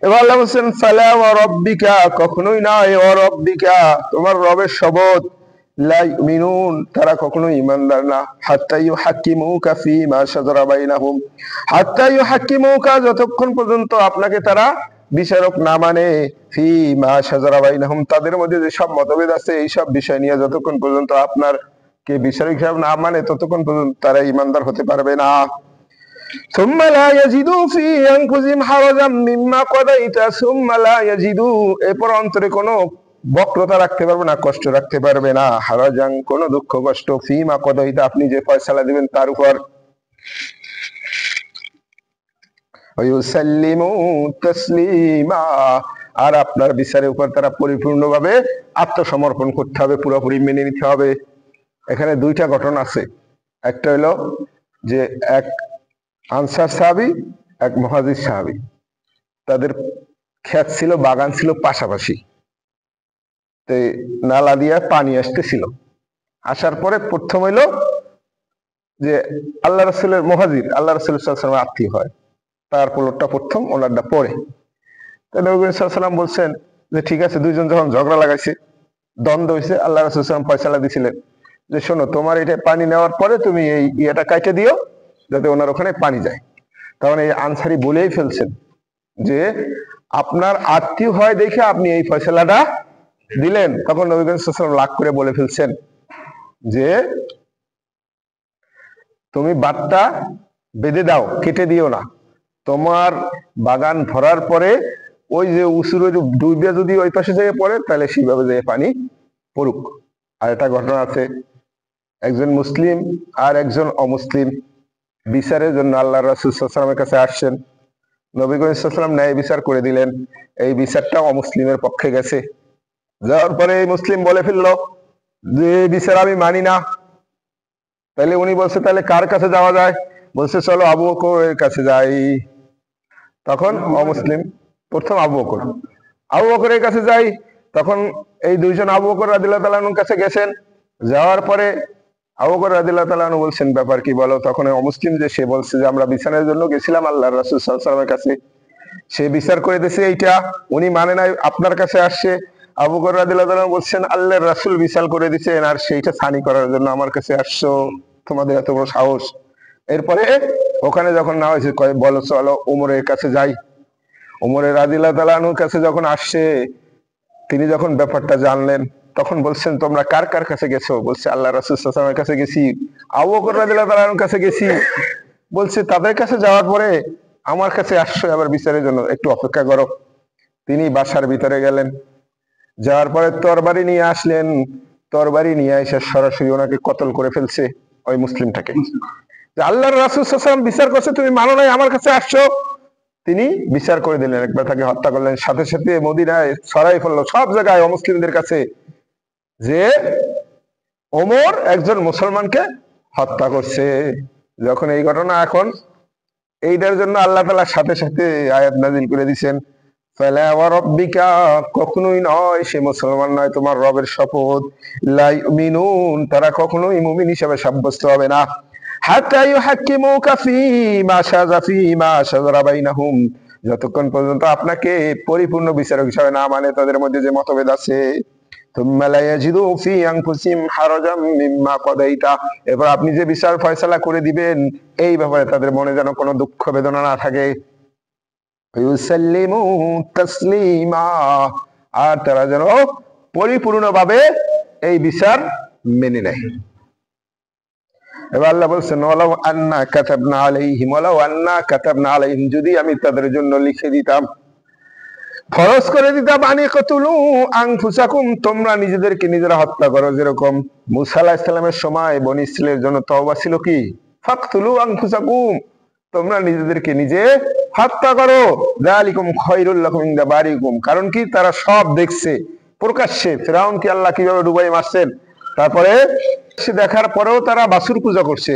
এবার আল্লাহ বলছেন ফালা ওয়া রাব্বিকা, কখনোই না, ওয়া রাব্বিকা তোমার রবের শপথ, লা ইউমিনুন তারা কখনোই ঈমানদার না, হাত্তা ইউহাক্কিমুকা ফীমা শাজারা বাইনাহুম, হাত্তা ইউহাক্কিমুকা যতক্ষণ পর্যন্ত আপনাকে তারা বিচারক না মানে, ফীমা শাজারা বাইনাহুম তাদের মধ্যে যে সব মতভেদ আছে এই সব বিষয় নিয়ে যতক্ষণ পর্যন্ত আপনার কে বিচারক হিসাবে না মানে ততক্ষণ পর্যন্ত তারা ঈমানদার হতে পারবে না। ثم لا يجدوا في أنفسهم حرجا مما قضيت ثم لا يجدوا, এরপর অন্তরে কোনো বক্রতা রাখতে পারবে না, কষ্ট রাখতে পারবে না, হারাজান কোনো দুঃখ কষ্ট, ফিমা কদাইতা আপনি যে ফয়সালা দিবেন তার উপর, ওয়ায়ুসাল্লিমু তাসলিমা আর আপনার বিচারের উপর তারা পরিপূর্ণভাবে আত্মসমর্পণ করতে হবে, পুরোপুরি মেনে নিতে হবে। এখানে দুইটা ঘটনা আছে, একটা হলো যে এক আনসার সাহাবী, এক মুহাজির সাহাবী, তাদের ক্ষেত ছিল, বাগান ছিল পাশাপাশি, নালা দিয়ে পানি আসতেছিল। আসার পরে প্রথম হইলো যে আল্লাহ রাসূলের মুহাজির আল্লাহ রাসূল সাল্লাল্লাহু আলাইহি ওয়াসাল্লামের আত্মীয় হয়, তার পোলটটা প্রথম ওনারটা পরে। তো নবী সাল্লাল্লাহু আলাইহি ওয়াসাল্লাম বলছেন যে ঠিক আছে, দুইজন যখন ঝগড়া লাগাইছে, দ্বন্দ্ব হয়েছে, আল্লাহ রাসূল সাল্লাল্লাহু আলাইহি ওয়াসাল্লাম ফয়সালা দিছিলেন যে শোনো তোমার এটা পানি নেওয়ার পরে তুমি এই ইয়েটা কাটে দিও যাতে ওনার ওখানে পানি যায়। তখন এই আনসারী বলেই ফেলছেন যে আপনার আত্মীয় হয় দেখে আপনি এই ফয়সালাটা দিলেন। তখন নবী সাল্লাল্লাহু আলাইহি ওয়াসাল্লাম রাগ করে বলে ফেলছেন যে তুমি বাটটা বেঁধে দাও, কেটে দিও না, তোমার বাগান ভরার পরে ওই যে উসুর ডুবে যদি ওই পাশে যেয়ে পড়ে তাহলে সেইভাবে যেয়ে পানি পড়ুক। আর একটা ঘটনা আছে, একজন মুসলিম আর একজন অমুসলিম বিচারের জন্য আল্লাহ রাসূল সাল্লাল্লাহু আলাইহি ওয়াসাল্লামের কাছে আসছেন। নবী করিম সাল্লাল্লাহু আলাইহি ওয়াসাল্লাম ন্যায় বিচার করে দিলেন, এই বিচারটা অমুসলিমের পক্ষে গেছে। যাওয়ার পরে এই মুসলিম বলে ফেললো যে বিচার আমি মানি না। তাহলে উনি বলছে তাহলে কার কাছে যাওয়া যায়? বলছে চলো আবু বকরের কাছে যাই। তখন অমুসলিম প্রথম আবু বকরের কাছে যাই। তখন এই দুইজন আবু বকর রাদিয়াল্লাহু তাআলা আনহুর কাছে গেছেন। যাওয়ার পরে আবু বকর রাদিয়াল্লাহু তাআলা আনহু বলছেন ব্যাপার কি বলো। তখন অমুসলিম যে সে বলছে যে আমরা বিচারের জন্য গেছিলাম আল্লাহর রাসূল সাল্লাল্লাহু আলাইহি ওয়াসাল্লামের কাছে, সে বিচার করে দিয়েছে এইটা, উনি মানে নাই, আপনার কাছে আসছে। আবু বকর রাদিয়াল্লাহু তাআলা বলছেন আল্লাহর রাসূল বিচার করে দিয়েছেন আর সেইটা ছানি করার জন্য আমার কাছে আসছো, তোমাদের এত বড় সাহস। এরপরে ওখানে যখন না হয়েছে কয় বলো চলো ওমরের কাছে যাই। ওমরের রাদিয়াল্লাহু তাআলা আনহুর কাছে যখন আসছে, তিনি যখন ব্যাপারটা জানলেন তখন বলছেন তোমরা কার কার কাছে গেছো? বলছে আল্লাহ রাসূল সাল্লাল্লাহু আলাইহি ওয়াসাল্লামের কাছে গেছি। আবু বকর রাদিয়াল্লাহু তাআলা আনহুর কাছে গেছি। বলছে তাদের কাছে যাওয়ার পরে আমার কাছে আসছো আবার বিচারের জন্য, একটু অপেক্ষা করো। তিনি বাসার ভিতরে গেলেন, যাওয়ার পরে তরবারি নিয়ে আসলেন। তরবারি নিয়ে এসে সরাসরি ওনাকে কতল করে ফেলছে, ওই মুসলিমটাকে। যে আল্লাহর রাসূল সাল্লাল্লাহু আলাইহি ওয়াসাল্লাম বিচার করছে তুমি মানো নাই, আমার কাছে আসছো। তিনি বিচার করে দিলেন, একবার তাকে হত্যা করলেন। সাথে সাথে মদিনায় ছড়াই ফেললো সব জায়গায় অমুসলিমদের কাছে যে ওমর একজন মুসলমানকে হত্যা করছে। যখন এই ঘটনা, এখন এইটার জন্য আল্লাহ তাআলা সাথে সাথে আয়াত নাযিল করে দিয়েছেন ফালা ওয়া রাব্বিকা, কখনোই নয়, সে মুসলমান নয়, তোমার রবের শপথ, লা ইউমিনুন, তারা কখনোই মুমিন হিসেবে সাব্যস্ত হবে না, হাত্তা ইউহাক্কিমুকা ফীমা শাজারা বাইনাহুম, যতক্ষণ পর্যন্ত আপনাকে পরিপূর্ণ বিচারক হিসেবে না মানে তাদের মধ্যে যে মতভেদ আছে, থুম্মা লা ইয়াজিদু ফী আনফুসিহিম হারাজাম মিম্মা কাদাইতা, এরপর আপনি যে বিচার ফয়সালা করে দিবেন এই ব্যাপারে তাদের মনে যেন কোনো দুঃখ বেদনা না থাকে, ইউসাল্লিমু তাসলিমা, আর তারা যেন পরিপূর্ণভাবে এই বিচার মেনে নেয়। এবার আল্লাহ বলছেন ওয়ালাউ আন্না কাতাবনা আলাইহিম, যদি আমি তাদের জন্য লিখে দিতাম, ফরজ করে দিতাম, আনিকতুলু আনফুসাকুম, তোমরা নিজেদেরকে নিজেরা হত্যা করো, যেরকম মুসা আলাইহিস সালামের সময় বনী ইসরাইলের জন্য তওবা ছিল কি, ফাকতুলু আনফুসাকুম, তোমরা নিজেদেরকে নিজে হত্যা করো, যালিকুম খায়রুল লাকুম ইনদা বারিকুম, কারণ কি তারা সব দেখছে প্রকাশ্যে ফিরাউনকে আল্লাহ কিভাবে ডুবাই মারছেন, তারপরে সে দেখার পরেও তারা বাছুর পূজা করছে,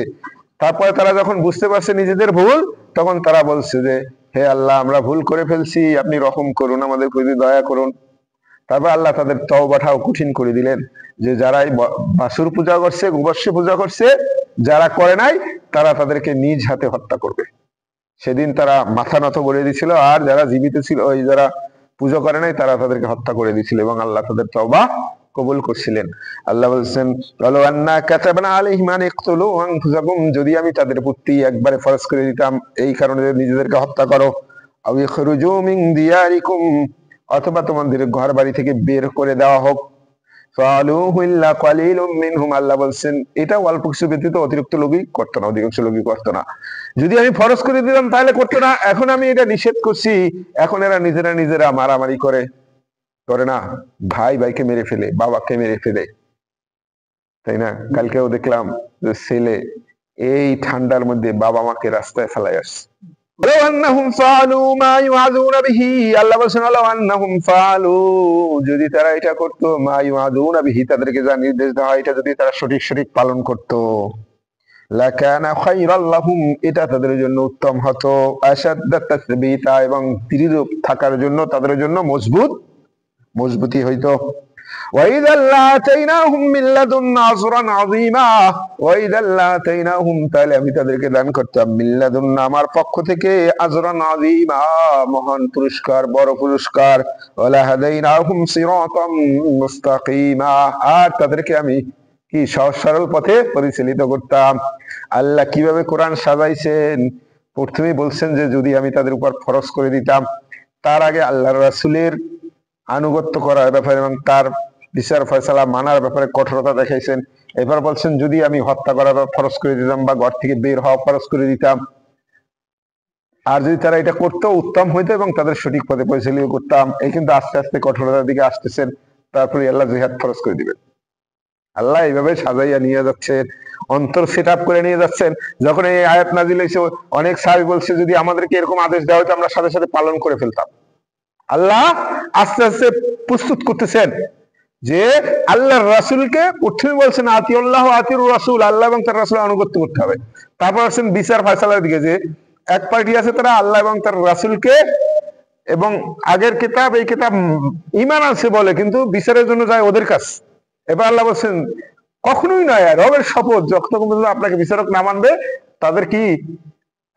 তারপরে তারা যখন বুঝতে পারছে নিজেদের ভুল, তখন তারা বলছে যে হে আল্লাহ আমরা ভুল করে ফেলছি, আপনি রহম করুন, আমাদের প্রতি দয়া করুন। তারপর আল্লাহ তাদের তওবাটাও কঠিন করে দিলেন, যে যারা বাছুর পূজা করছে, গোবর্ষ পূজা করছে, যারা করে নাই তারা তাদেরকে নিজ হাতে হত্যা করবে। সেদিন তারা মাথা নত করে দিছিল, আর যারা জীবিত ছিল, ওই যারা পুজো করে নাই তারা তাদেরকে হত্যা করে দিছিল, এবং আল্লাহ তাদের তওবা কবুল করছিলেন। আল্লাহ বলছেন ওয়ালাউ আন্না কাতাবনা আলাইহিম আন ইকতুলু আনফুসাকুম, যদি আমি তাদের প্রতি একবারে ফরজ করে দিতাম এই কারণে নিজেদেরকে হত্যা করো, আও ইখরুজু মিন দিয়ারিকুম, অথবা তোমাদের ঘর বাড়ি থেকে বের করে দেওয়া হোক, ফালুহু ইল্লা কালিলুম মিনহুম, আল্লাহ বলছেন এটা অল্প কিছু ব্যতীত অতিরিক্ত লোকই করতো না, অধিকাংশ লোকই করতো না। যদি আমি ফরজ করে দিতাম তাহলে করতো না, এখন আমি এটা নিষেধ করছি, এখন এরা নিজেরা মারামারি করে না, ভাই ভাইকে মেরে ফেলে, বাবাকে মেরে ফেলে, তাই না? কালকেও দেখলাম যে ছেলে এই ঠান্ডার মধ্যে বাবা মাকে রাস্তায় ফেলাই আসছে। যদি তারা এটা করতো, মা ইউআযুনা বিহি, তাদেরকে যা নির্দেশ দেওয়া হয় এটা যদি তারা সঠিক পালন করতো, লাকানা খায়রাল লাহুম, এটা তাদের জন্য উত্তম হতো, আশাদ্দা তাসবীতা, এবং দৃঢ় থাকার জন্য তাদের জন্য মজবুতি হইতো। ওয়াইদাল লাতাইনাহুম মিন লাদুন্না আজরান আযীমা, ওয়াইদাল লাতাইনাহুম, তাহলে আমি তাদেরকে দান করতাম, মিন লাদুন্না, আমার পক্ষ থেকে, আজরান আযীমা, মহান পুরস্কার, বড় পুরস্কার, ওয়ালা হাদাইনাহুম সিরাতাম মুস্তাকিমা, আর তাদেরকে আমি কি সহজ সরল পথে পরিচালিত করতাম। আল্লাহ কিভাবে কোরআন সাজাইছেন, প্রথমেই বলছেন যে যদি আমি তাদের উপর ফরজ করে দিতাম, তার আগে আল্লাহর রাসূলের আনুগত্য করার ব্যাপারে এবং তার বিচার ফয়সালা মানার ব্যাপারে কঠোরতা দেখাইছেন। এবার বলছেন যদি আমি হত্যা করার ফরজ করে দিতাম বা ঘর থেকে বের হওয়া ফরজ করে দিতাম, আর যদি তারা এটা করতো উত্তম হইতো এবং তাদের সঠিক পথে পরিচালিত করতাম। এই কিন্তু আস্তে আস্তে কঠোরতার দিকে আসতেছেন, তারপরে আল্লাহ জিহাদ ফরজ করে দিবেন। আল্লাহ এইভাবে সাজাইয়া নিয়ে যাচ্ছেন, অন্তর সেট আপ করে নিয়ে যাচ্ছেন। যখন এই আয়াত নাজিল হয়েছে, অনেক সাহাবী বলছে যদি আমাদেরকে এরকম আদেশ দেওয়া হতো আমরা সাথে সাথে পালন করে ফেলতাম। আল্লাহ আস্তে আস্তে প্রস্তুত করতেছেন যে আল্লাহর রাসূলকে প্রথমে বলছেন আতিউল্লাহ আতিউর রাসূল, আল্লাহ এবং তার রাসূলের আনুগত্য করতে হবে। তারপর আসছেন বিচার ফয়সালার দিকে, যে এক পার্টি আছে তারা আল্লাহ এবং তার রাসূলকে এবং আগের কিতাব এই কিতাব ঈমান আছে বলে, কিন্তু বিচারের জন্য যায় ওদের কাছ। এবার আল্লাহ বলছেন কখনোই নয়, রবের শপথ, যতক্ষণ পর্যন্ত আপনাকে বিচারক না মানবে তাদের কি,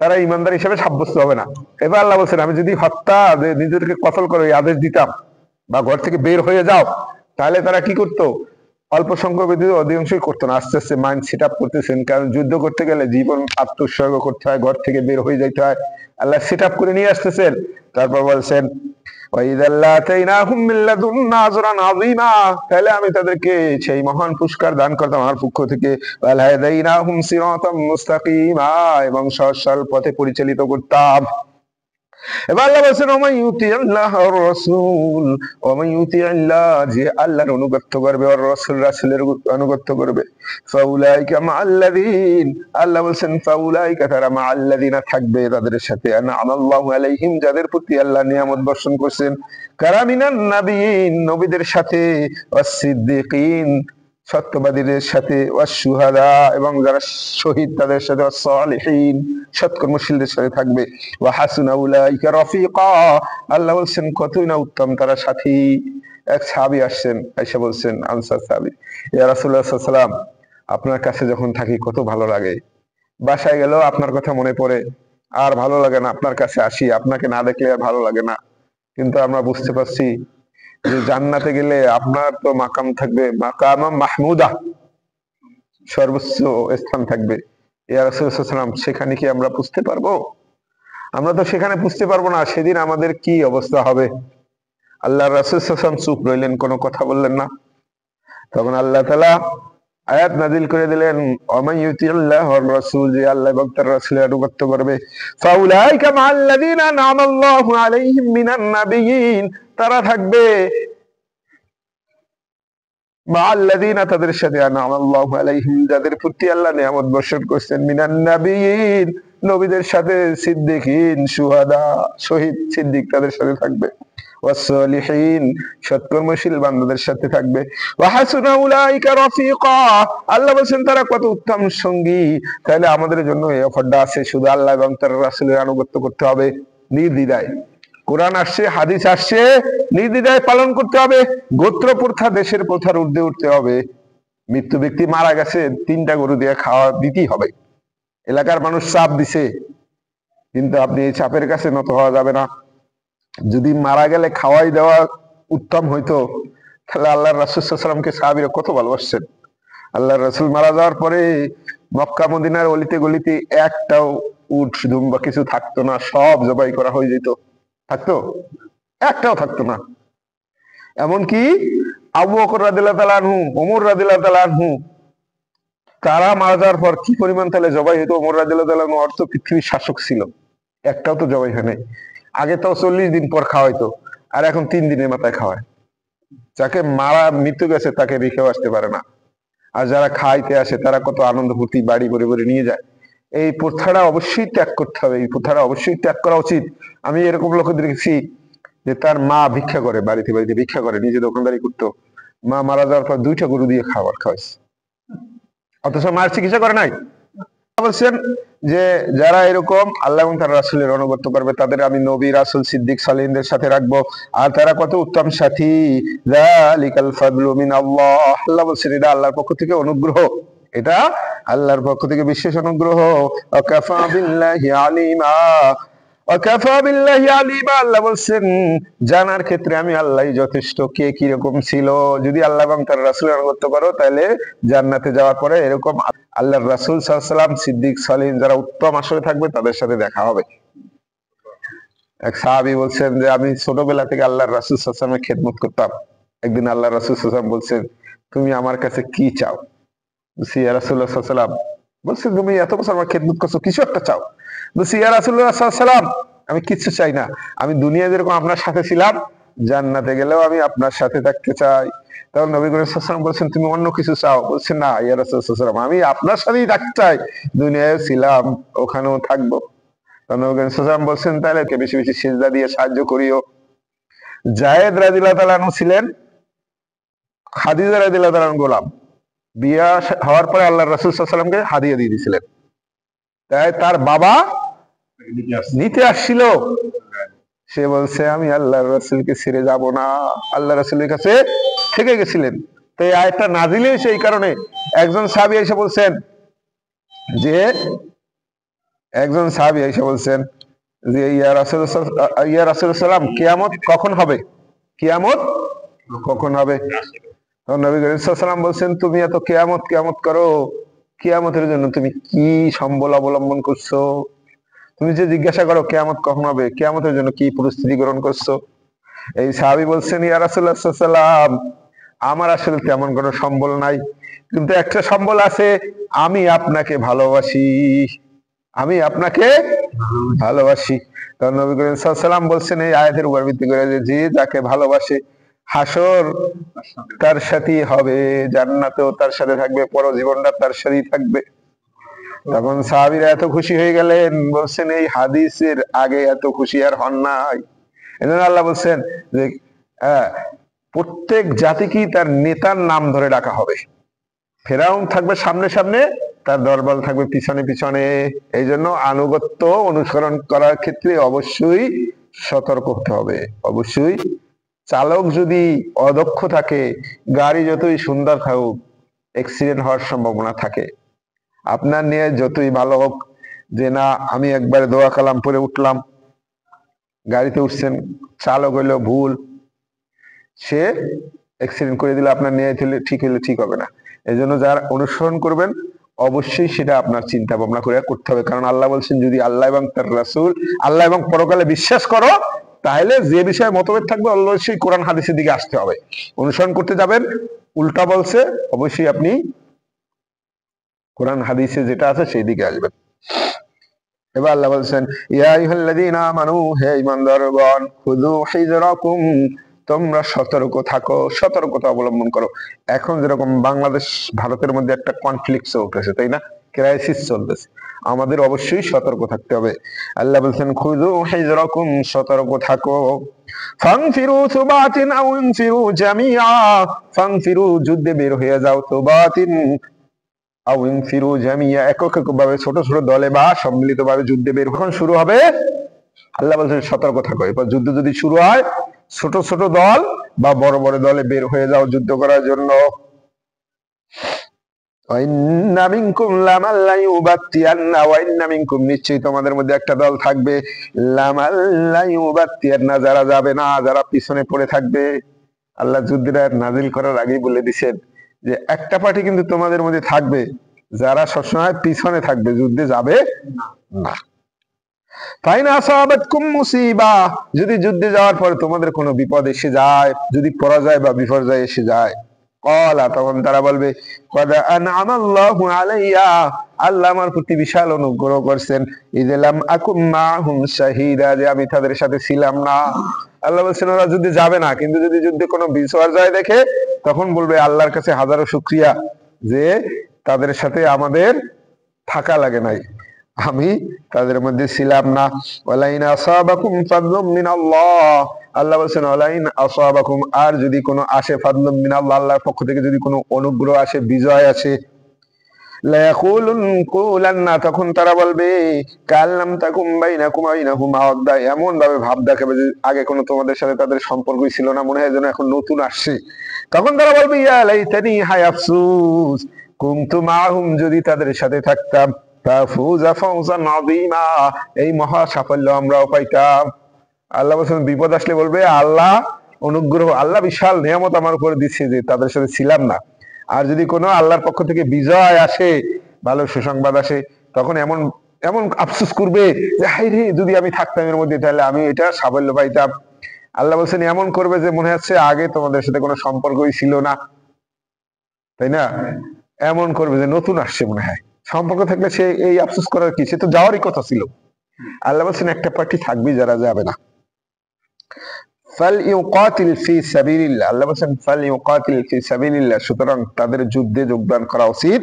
তারা ইমানদার হিসেবে সাব্যস্ত হবে না। এবার আল্লাহ বলছেন আমি যদি হত্যা, নিজেদেরকে কতল করে আদেশ দিতাম বা ঘর থেকে বের হয়ে যাও, তাহলে তারা কি করতো, অল্প সংখ্যক ব্যতীত অধিকাংশই করতো না। আস্তে আস্তে মাইন্ড সেট আপ করতেছেন, কারণ যুদ্ধ করতে গেলে জীবন আত্মোৎসর্গ করতে হয়, ঘর থেকে বের হয়ে যাইতে হয়, আল্লাহ সেট আপ করে নিয়ে আসতেছেন। তারপর বলছেন তাহলে আমি তাদেরকে সেই মহান পুরস্কার দান করতাম আমার পক্ষ থেকে, এবং সহজ সরল পথে পরিচালিত করতাম। এবার আল্লাহ বলছেন ওমান ইউতিআল্লাহর রাসূল, ওমান ইউতিআল্লাহ, যে আল্লাহর অনুগত করবে, আর রাসূলের অনুগত করবে, ফাউলাইকা মাআল্লাযীন, আল্লাহ বলছেন ফাউলাইকা, তারা মাআল্লাযীনা, থাকবে তাদের সাথে, আনআমাল্লাহু আলাইহিম, যাদের প্রতি আল্লাহ নিয়ামত বর্ষণ করছেন, কারামিনান নাবিয়িন, নবীদের সাথে, ওয়াস সিদ্দিকিন, সত্যবাদীদের সাথে, ওয়াস-শুহাদা এবং যারা শহীদ তাদের সাথে, ওয়াস-সালিহিন সৎকর্মশীলদের সাথে থাকবে, ওয়া হাসুনা উলাইকা রফিকা, আল্লাহ বলছেন কতই না উত্তম তারা সাথী। এক সাহাবী আসছেন, আয়েশা বলছেন, আনসার সাহাবী, ইয়া রাসূলুল্লাহ সাল্লাল্লাহু আলাইহি ওয়াসাল্লাম, আপনার কাছে যখন থাকি কত ভালো লাগে, বাসায় গেলেও আপনার কথা মনে পড়ে, আর ভালো লাগে না, আপনার কাছে আসি, আপনাকে না দেখলে আর ভালো লাগে না। কিন্তু আমরা বুঝতে পারছি যে জান্নাতে গেলে আপনার তো মাকাম থাকবে, মাকামা মাহমুদা, সর্বোচ্চ স্থান থাকবে। ইয়া রাসূলুল্লাহ সাল্লাল্লাহু আলাইহি ওয়াসাল্লাম, সেখানে কি আমরা বুঝতে পারবো? আমরা তো সেখানে বুঝতে পারবো না, সেদিন আমাদের কি অবস্থা হবে। আল্লাহ রাসূল সাল্লাল্লাহু আলাইহি ওয়াসাল্লাম চুপ রইলেন, কোনো কথা বললেন না। তখন আল্লাহ তাআলা আয়াত নাযিল করে দিলেন, ওয়ামান ইউতিল্লাহ ওয়ার রাসূল, যে আল্লাহ এবং তার রাসূলের আনুগত্য করবে, ফাউলাইকা মাআল্লাযীনা আনআমাল্লাহু আলাইহিম মিনান নাবিয়্যিন, তারা থাকবে মাআল্লাযীনা, তাদের সাথে, আনআমাল্লাহু আলাইহিম, যাদের প্রতি আল্লাহ নিয়ামত বর্ষণ করছেন, মিনান নাবিয়্যিন, নবীদের সাথে, সিদ্দিকিন, শুহাদা, শহীদ, সিদ্দিক তাদের সাথে থাকবে, ওয়াস-সালিহিন সৎকর্মশীল বান্দাদের সাথে থাকবে, ওয়া হাসুনা উলাইকা রফিকা, আল্লাহ বলেন তারা কত উত্তম সঙ্গী। তাহলে আমাদের জন্য এই অফারটা আছে, শুধু আল্লাহ এবং তার রাসূলের আনুগত্য করতে হবে নির্দ্বিধায়। কোরআন আসছে, হাদিস আসছে, নির্দ্বিধায় পালন করতে হবে। গোত্র প্রথা, দেশের প্রথার ঊর্ধ্বে উঠতে হবে। মৃত্যু ব্যক্তি মারা গেছে, 3টা গরু দিয়ে খাওয়া দিতেই হবে। এলাকার মানুষ চাপ দিছে, কিন্তু আপনি এই চাপের কাছে নত হওয়া যাবে না। যদি মারা গেলে খাওয়াই দেওয়া উত্তম হইতো, তাহলে আল্লাহর রাসূল সাল্লাল্লাহু আলাইহি ওয়াসাল্লামকে সাহাবীরা কত ভালোবাসছেন। আল্লাহর রাসূল মারা যাওয়ার পরে মক্কা মদিনার অলিতে গলিতে একটাও উট দুম্বা কিছু থাকতো না, সব জবাই করা হয়ে যেত। থাকতো? একটাও থাকতো না। এমনকি আবু বকর রাদিয়াল্লাহু তাআলা আনহু, ওমর রাদিয়াল্লাহু তাআলা আনহু, তারা মারা যাওয়ার পর কি পরিমাণ তাহলে জবাই হতো। ওমর রাদিয়াল্লাহু তাআলা আনহু অর্থ পৃথিবীর শাসক ছিল, একটাও তো জবাই হয় নাই। আগে তো 40 দিন পর খাওয়াইতো, আর এখন 3 দিনের মাথায় খাওয়ায়। যাকে মারা মৃত্যু গেছে তাকে রেখেও আসতে পারে না, আর যারা খাইতে আসে তারা কত আনন্দ ফুর্তি বাড়ি ভরে ভরে নিয়ে যায়। এই প্রথাটা অবশ্যই ত্যাগ করতে হবে, এই প্রথাটা অবশ্যই ত্যাগ করা উচিত। আমি এরকম লোক দেখেছি যে তার মা ভিক্ষা করে, বাড়িতে বাড়িতে ভিক্ষা করে, নিজে দোকানদারি করতো, মা মারা যাওয়ার পর 2টা গরু দিয়ে খাবার খাওয়াইছে, অথচ মার চিকিৎসা করে নাই। বলছেন যে যারা এরকম আল্লাহ এবং তার রাসূলের অনুগত্য করবে, তাদের আমি নবী, রাসূল, সিদ্দিক, সালিহিনদের সাথে রাখবো। আর তারা কত উত্তম সাথী, যালিকাল ফাদলু মিনাল্লাহ, আল্লাহ বলছেন এটা আল্লাহর পক্ষ থেকে অনুগ্রহ, এটা আল্লাহর পক্ষ থেকে বিশেষ অনুগ্রহ। ওয়াকাফা বিল্লাহি আলিমা, ওয়াকাফা বিল্লাহি আলিমা, আল্লাহ বলছেন জানার ক্ষেত্রে আমি আল্লাহই যথেষ্ট, কে কি রকম ছিল। যদি আল্লাহ এবং তার রাসূলের আনুগত্য করো, তাহলে জান্নাতে যাওয়ার পরে এরকম আল্লাহর রাসূল সাল্লাল্লাহু আলাইহি ওয়াসাল্লাম, সিদ্দিক, সালিহিন যারা উত্তম আসরে থাকবে তাদের সাথে দেখা হবে। এক সাহাবী বলছেন যে আমি ছোটবেলা থেকে আল্লাহর রাসূল সাল্লাল্লাহু আলাইহি ওয়াসাল্লামের খেদমত করতাম। একদিন আল্লাহর রাসূল সাল্লাল্লাহু আলাইহি ওয়াসাল্লাম বলছেন, তুমি আমার কাছে কি চাও? বলছি, ইয়া রাসূলুল্লাহ সাল্লাল্লাহু আলাইহি ওয়াসাল্লাম, বলছে তুমি এত বছর আমার খেদমত করছো, কিছু একটা চাও। বলছি, ইয়া রাসূলুল্লাহ সাল্লাল্লাহু আলাইহি ওয়াসাল্লাম, আমি কিছু চাই না, আমি দুনিয়া যেরকম আপনার সাথে ছিলাম, জান্নাতে গেলেও আমি আপনার সাথে থাকতে চাই। তখন নবী করিম সাল্লাল্লাহু আলাইহি ওয়াসাল্লাম বলছেন, তুমি অন্য কিছু চাও? বলছে, না ইয়া রাসূলুল্লাহ সাল্লাল্লাহু আলাইহি ওয়াসাল্লাম, আমি আপনার সাথেই থাকতে চাই, দুনিয়ায় ছিলাম ওখানেও থাকবো। তখন নবী করিম সাল্লাল্লাহু আলাইহি ওয়াসাল্লাম বলছেন, তাহলে বেশি বেশি সিজদা দিয়ে সাহায্য করিও। যায়েদ রাদিয়াল্লাহু তাআলা আনহু ছিলেন খাদিজা রাদিয়াল্লাহু তাআলা আনহুর গোলাম, বিয়া হওয়ার পরে আল্লাহর রাসূল সাল্লাল্লাহু আলাইহি ওয়াসাল্লামকে হাদিয়া দিয়ে দিয়েছিলেন। তাই তার বাবা নিতে আসছিল, সে বলছে আমি আল্লাহর রাসূলকে ছেড়ে যাব না, আল্লাহর রাসূলের কাছে থেকে গেছিলেন। তো এই আয়াতটা নাযিল হয়েছে এই কারণে। একজন সাহাবী এসে বলছেন যে, একজন সাহাবী এসে বলছেন যে ইয়া রাসূলুল্লাহ সাল্লাম, কিয়ামত কখন হবে? কিয়ামত কখন হবে? তখন নবী করিম সাল্লাল্লাহু আলাইহি ওয়াসাল্লাম বলছেন, তুমি এত কিয়ামত কিয়ামত করো, কিয়ামতের জন্য তুমি কি সম্বল অবলম্বন করছো? তুমি যে জিজ্ঞাসা করো কিয়ামত কখন হবে, কিয়ামতের জন্য কি প্রস্তুতি গ্রহণ করছো? এই সাহাবী বলছেন, ইয়া রাসূলুল্লাহ সাল্লাল্লাহু আলাইহি ওয়াসাল্লাম, আমার আসলে তেমন কোনো সম্বল নাই, কিন্তু একটা সম্বল আছে, আমি আপনাকে ভালোবাসি, আমি আপনাকে ভালোবাসি। তখন নবী করিম সাল্লাল্লাহু আলাইহি ওয়াসাল্লাম বলছেন এই আয়াতের উপর ভিত্তি করে যে যাকে ভালোবাসে হাসর তার সাথেই হবে, জান্নাতেও তার সাথে থাকবে, পরজীবনটা তার সাথেই থাকবে। তখন সাহাবীরা এত খুশি হয়ে গেলেন, বলছেন এই হাদিসের আগে এত খুশি আর হন নাই। এজন্য আল্লাহ বলছেন যে প্রত্যেক জাতিকেই তার নেতার নাম ধরে ডাকা হবে। ফেরাউন থাকবে সামনে সামনে, তার দলবল থাকবে পিছনে পিছনে। এই জন্য আনুগত্য অনুসরণ করার ক্ষেত্রে অবশ্যই সতর্ক হতে হবে। অবশ্যই চালক যদি অদক্ষ থাকে, গাড়ি যতই সুন্দর থাকুক, অ্যাক্সিডেন্ট হওয়ার সম্ভাবনা থাকে। আপনার নিয়ে যতই ভালো হোক, যে না আমি একবারে দোয়া কালাম পরে উঠলাম, গাড়িতে উঠছেন, চালক হইলো ভুল, সে অ্যাক্সিডেন্ট করে দিলে আপনার নিয়ে ঠিক হইলে ঠিক হবে না। এই জন্য যারা অনুসরণ করবেন অবশ্যই সেটা আপনার চিন্তা ভাবনা করে করতে হবে। কারণ আল্লাহ বলছেন, যদি আল্লাহ এবং তার রাসূল, আল্লাহ এবং পরকালে বিশ্বাস করো, তাহলে যে বিষয়ে মতভেদ থাকবে অবশ্যই কোরআন হাদিসের দিকে আসতে হবে। অনুসরণ করতে যাবেন, উল্টা বলছে, অবশ্যই আপনি কোরআন হাদিসে যেটা আছে সেই দিকে আসবেন। এবার আল্লাহ বলছেন, ইয়া আইয়ুহাল্লাযীনা আমানু, হে ঈমানদারগণ, খুযু হিযরাকুম, তোমরা সতর্ক থাকো, সতর্কতা অবলম্বন করো। এখন যেরকম বাংলাদেশ ভারতের মধ্যে একটা কনফ্লিক্ট চলতেছে, তাই না, ক্রাইসিস চলতেছে, আমাদের অবশ্যই সতর্ক থাকতে হবে। আল্লাহ বলছেন, খুযু হিযরাকুম, সতর্ক থাকো। ফানফিরু সুবাতিন আও ইনফিরু জামিআ, ফানফিরু, যুদ্ধে বের হয়ে যাও, সুবাতিন আও ইনফিরু জামিআ, একক একক ভাবে, ছোট ছোট দলে বা সম্মিলিত ভাবে যুদ্ধে বের কখন শুরু হবে, আল্লাহ বলছেন সতর্ক থাকো। এরপর যুদ্ধ যদি শুরু হয়, ছোট ছোট দল বা বড় বড় দলে বের হয়ে যাও যুদ্ধ করার জন্য। নিশ্চয়ই তোমাদের মধ্যে একটা দল থাকবে, যারা যাবে না, যারা পিছনে পড়ে থাকবে। আল্লাহ যুদ্ধের আয়াত নাযিল করার আগেই বলে দিছেন যে একটা পার্টি কিন্তু তোমাদের মধ্যে থাকবে, যারা সবসময় পিছনে থাকবে, যুদ্ধে যাবে না। যদি যুদ্ধে যাওয়ার পরে তোমাদের কোনো বিপদ এসে যায়, যদি পরাজয় বা বিপর্যয় এসে যায়, তখন তারা বলবে, আল্লাহ আমার প্রতি বিশাল অনুগ্রহ করছেন, ইযলাম আকুম মাহুম শাহীদা, যে আমি তাদের সাথে ছিলাম না। আল্লাহ বলছেন ওরা যুদ্ধে যাবে না, কিন্তু যদি যুদ্ধে কোনো বিপর্যয় দেখে, তখন বলবে আল্লাহর কাছে হাজারো শুকরিয়া যে তাদের সাথে আমাদের থাকা লাগে নাই, আমি তাদের মধ্যে ছিলাম না। ওয়ালাইন আসাবাকুম ফাদলুম মিনাল্লাহ, আল্লাহ বলেন ওয়ালাইন আসাবাকুম, আর যদি কোনো আসে, ফাদলুম মিনাল্লাহ, আল্লাহর পক্ষ থেকে যদি কোনো অনুগ্রহ আসে, বিজয় আসে, লা ইয়াকুলুন্না, তখন তারা বলবে, কাল্লাম তাকুম বাইনাকুম বাইনাহুম মাওয়াদ্দা, এমন ভাবে ভাব দেখাবে যে আগে কোনো তোমাদের সাথে তাদের সম্পর্কই ছিল না, মনে হয় যেন এখন নতুন আসছে। তখন তারা বলবে, ইয়া লাইতানি, হায় আফসোস, কুনতু মাহুম, যদি তাদের সাথে থাকতাম, এই মহা সাফল্য আমরাও পাইতাম। আল্লাহ বলছেন বিপদ আসলে বলবে আল্লাহ অনুগ্রহ, আল্লাহ বিশাল নিয়ামত আমার উপরে দিচ্ছে যে তাদের সাথে ছিলাম না। আর যদি কোনো আল্লাহর পক্ষ থেকে বিজয় আসে, ভালো সুসংবাদ আসে, তখন এমন এমন আফসোস করবে যে হাই রে, যদি আমি থাকতাম এর মধ্যে, তাহলে আমি এটা সাফল্য পাইতাম। আল্লাহ বলছেন এমন করবে যে মনে হচ্ছে আগে তোমাদের সাথে কোনো সম্পর্কই ছিল না, তাই না, এমন করবে যে নতুন আসছে মনে হয়। সম্পর্ক থাকলে সে এই আফসোস করার কি, সে তো যাওয়ারই কথা ছিল। আল্লাহ বলছেন একটা পার্টি থাকবে যারা যাবে না। ফালইউকাতিল ফি সাবিলিল্লাহ, আল্লাহ বলছেন ফালইউকাতিল ফি সাবিলিল্লাহ, সুতরাং তাদের যুদ্ধে যোগদান করা উচিত।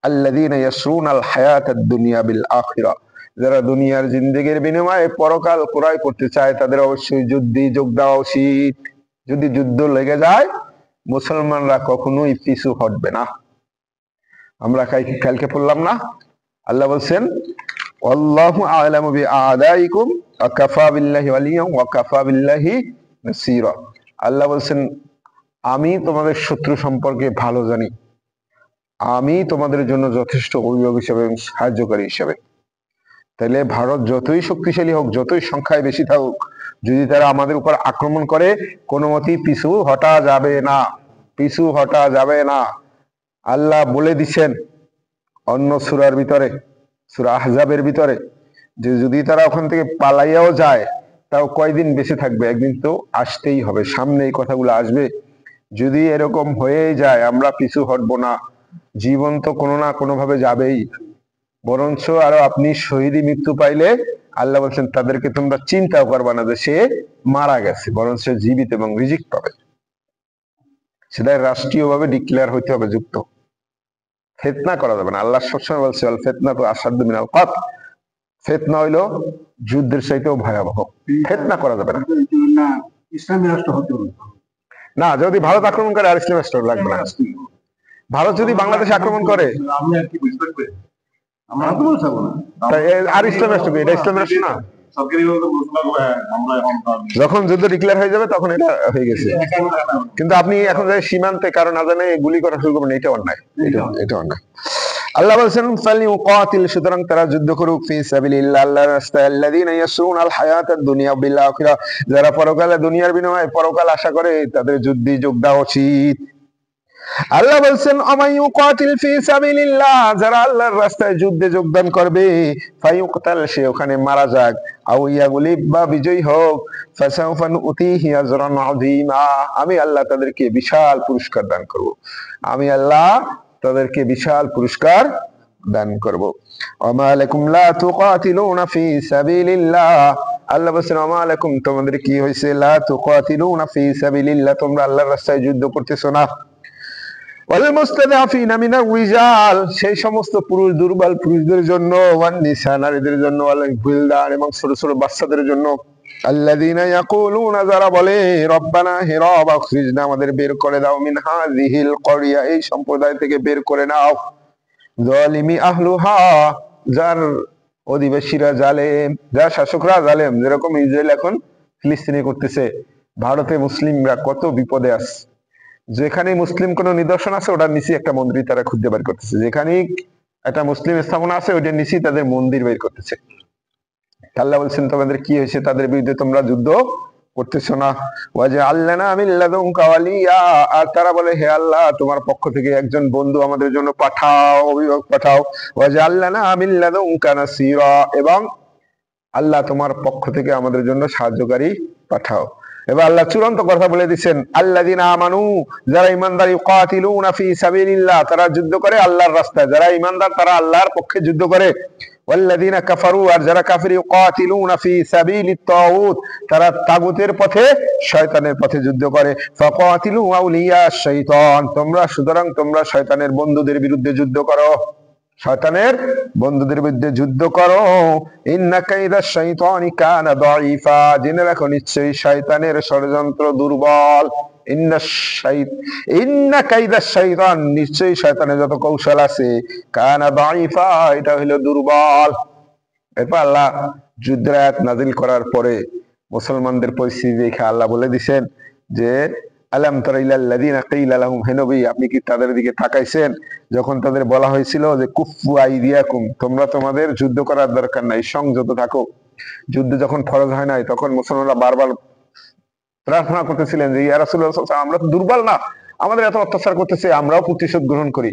আল্লাযীনা ইয়াশরুনাল হায়াতাদ দুনিয়া বিল আখিরাহ, যারা দুনিয়ার জিন্দেগির বিনিময়ে পরকাল ক্রয় করতে চায়, তাদের অবশ্যই যুদ্ধে যোগ দেওয়া উচিত। যদি যুদ্ধ লেগে যায়, মুসলমানরা কখনোই পিছু হটবে না। আমরা কালকে পড়লাম না, আল্লাহ বলছেন আল্লাহু আ'লামু বিআদাইকুম ওয়া কাফা বিল্লাহি ওয়ালিয়্যান ওয়া কাফা বিল্লাহি নাসীরা, আল্লাহ বলছেন আমি তোমাদের শত্রু সম্পর্কে ভালো জানি, আমি তোমাদের জন্য যথেষ্ট অভিভাবক হিসেবে এবং সাহায্যকারী হিসেবে। তাহলে ভারত যতই শক্তিশালী হোক, যতই সংখ্যায় বেশি থাকুক, যদি তারা আমাদের উপর আক্রমণ করে, কোনো মতেই পিছু হটা যাবে না, পিছু হটা যাবে না। আল্লাহ বলে দিচ্ছেন অন্য সূরার ভিতরে, সূরা আহজাবের ভিতরে, যে যদি তারা ওখান থেকে পালাইয়াও যায়, তাও কয়দিন বেঁচে থাকবে, একদিন তো আসতেই হবে, সামনে এই কথাগুলো আসবে। যদি এরকম হয়েই যায়, আমরা পিছু হটবো না, জীবন তো কোনো না কোনো ভাবে যাবেই, বরঞ্চ আরো আপনি শহীদি মৃত্যু পাইলে আল্লাহ বলছেন তাদেরকে তোমরা চিন্তাও করবা না যে সে মারা গেছে, বরঞ্চ সে জীবিত এবং রিজিক পাবে। সেটা রাষ্ট্রীয়ভাবে ডিক্লেয়ার হইতে হবে যুক্ত, ফিতনা করা যাবে না। আল্লাহ সবসময় বলছে আল ফিতনা তো আসাদ্দু মিনাল কতল, ফিতনা হইলো যুদ্ধের চাইতেও ভয়াবহ, ফিতনা করা যাবে না। ইসলামী রাষ্ট্র হতে হবে না, যদি ভারত আক্রমণ করে আর ইসলামী রাষ্ট্র লাগবে না, ভারত যদি বাংলাদেশে আক্রমণ করে আমি আর কি বুঝতে পারবে, আমরা তো বলতে পারবো না। আর ইসলাম রাষ্ট্র কি? এটা ইসলাম রাষ্ট্র না। যখন যুদ্ধ ডিক্লেয়ার হয়ে যাবে তখন এটা হয়ে গেছে। কিন্তু আপনি এখন যে সীমান্তে কারো না জানে গুলি করা শুরু করবেন, এটা অন্যায়, এটা অন্যায়। আল্লাহ বলছেন ফালিউকাতিল, সুতরাং তারা যুদ্ধ করুক ফি সাবিলিল্লাহ, আল্লাহর রাস্তায়, আল্লাযীনা ইয়াসরুনাল হায়াতাদ দুনিয়া বিল আখিরাহ, যারা পরকালে দুনিয়ার বিনিময়ে পরকাল আশা করে তাদের যুদ্ধে যোগ দেওয়া উচিত। আল্লাহ বলছেন আমাইউকাতিল ফি সাবিলিল্লাহ, যারা আল্লাহর রাস্তায় যুদ্ধে যোগদান করবে, ফায়ুকতাল, সে ওখানে মারা যাক, আও ইয়াগুলিব, বা বিজয়ী হোক, ফাসাউফা নুতিহি আজরান আযীমা, আমি আল্লাহ তাদেরকে বিশাল পুরস্কার দান করব, আমি আল্লাহ তাদেরকে বিশাল পুরস্কার দান করব। ওমা আলাইকুম লা তুকাতিলুনা ফি সাবিলিল্লাহ, আল্লাহ বলছেন ওমা আলাইকুম, তোমাদের কি হয়েছে, লা তুকাতিলুনা ফি সাবিলিল্লাহ, তোমরা আল্লাহর রাস্তায় যুদ্ধ করতেছো না। ওয়াল মুস্তাদাফিনা মিনার রিজাল, সেই সমস্ত পুরুষ, দুর্বল পুরুষদের জন্য, ওয়ান নিসা, নারীদের জন্য, ওয়াল বিলদান, এবং ছোট ছোট বাচ্চাদের জন্য, আল্লাযীনা ইয়াকুলুনা, যারা বলে, রব্বানা, হে রব, আখরিজনা, আমাদের বের করে দাও, মিন হাযিহিল ক্বরিয়া, এই সম্প্রদায় থেকে বের করে নাও, যালিমি আহলুহা, যার অধিবাসীরা জালেম, যার শাসকরা জালেম, যেরকম ইসরায়েল এখন ফিলিস্তিনে করতেছে। ভারতে মুসলিমরা কত বিপদে আছে, যেখানে মুসলিম কোন নিদর্শন আছে ওটার নিচে একটা মন্দির তারা খুঁজতে বের করতেছে, যেখানে একটা মুসলিম স্থাপনা আছে ওইটার নিচে তাদের মন্দির বের করতেছে। আল্লাহ বলছেন তোমাদের কি হয়েছে, তাদের বিরুদ্ধে তোমরা যুদ্ধ করতেছো না। ওয়াজআলনা মিন লাদুনকা ওয়ালিয়া, আর তারা বলে, হে আল্লাহ, তোমার পক্ষ থেকে একজন বন্ধু আমাদের জন্য পাঠাও, অভিভাবক পাঠাও। ওয়াজআলনা মিন লাদুনকা নাসীরা, এবং আল্লাহ তোমার পক্ষ থেকে আমাদের জন্য সাহায্যকারী পাঠাও। এবার আল্লাহ চূড়ান্ত কথা বলে দিচ্ছেন, আল্লাযীনা আমানু, যারা ঈমানদার, ইউকাতিলুনা ফি সাবিলিল্লাহ, তারা যুদ্ধ করে আল্লাহর রাস্তায়, যারা ঈমানদার তারা আল্লাহর পক্ষে যুদ্ধ করে। ওয়াল্লাযীনা কাফারু, আর যারা কাফির, ইউকাতিলুনা ফি সাবিলিত তাগুত, তারা তাগুতের পথে, শয়তানের পথে যুদ্ধ করে। ফাকাতিলু আউলিয়া শাইতান, সুতরাং তোমরা শয়তানের বন্ধুদের বিরুদ্ধে যুদ্ধ করো, শয়তানের বন্ধুদের বিরুদ্ধে যুদ্ধ করো। ইন্না কাইদা শাইতানি কানা দাঈফা, জেনে রাখো নিশ্চয়ই শয়তানের ষড়যন্ত্র দুর্বল। ইন্না কাইদা শাইতান, নিশ্চয়ই শয়তানের যত কৌশল আছে, কানা দাঈফা, এটা হলো দুর্বল। এরপর আল্লাহ যুদ্ধের আয়াত নাযিল করার পরে মুসলমানদের পরিস্থিতি দেখে আল্লাহ বলে দিছেন যে, আলাম তারা ইলাল্লাযীনা কিলা লাহুম, হে নবী, আপনি কি তাদের দিকে তাকাইছেন যখন তাদের বলা হয়েছিল যে কুফু আইদিয়াকুম, তোমরা তোমাদের যুদ্ধ করার দরকার নাই, সংযত থাকো। যুদ্ধ যখন ফরজ হয় নাই তখন মুসলমানরা বারবার প্রার্থনা করতেছিলেন যে, ইয়া রাসূলুল্লাহ সাল্লাল্লাহু আলাইহি ওয়াসাল্লাম, আমরা তো দুর্বল না, আমাদের এত অত্যাচার করতেছে, আমরাও প্রতিশোধ গ্রহণ করি।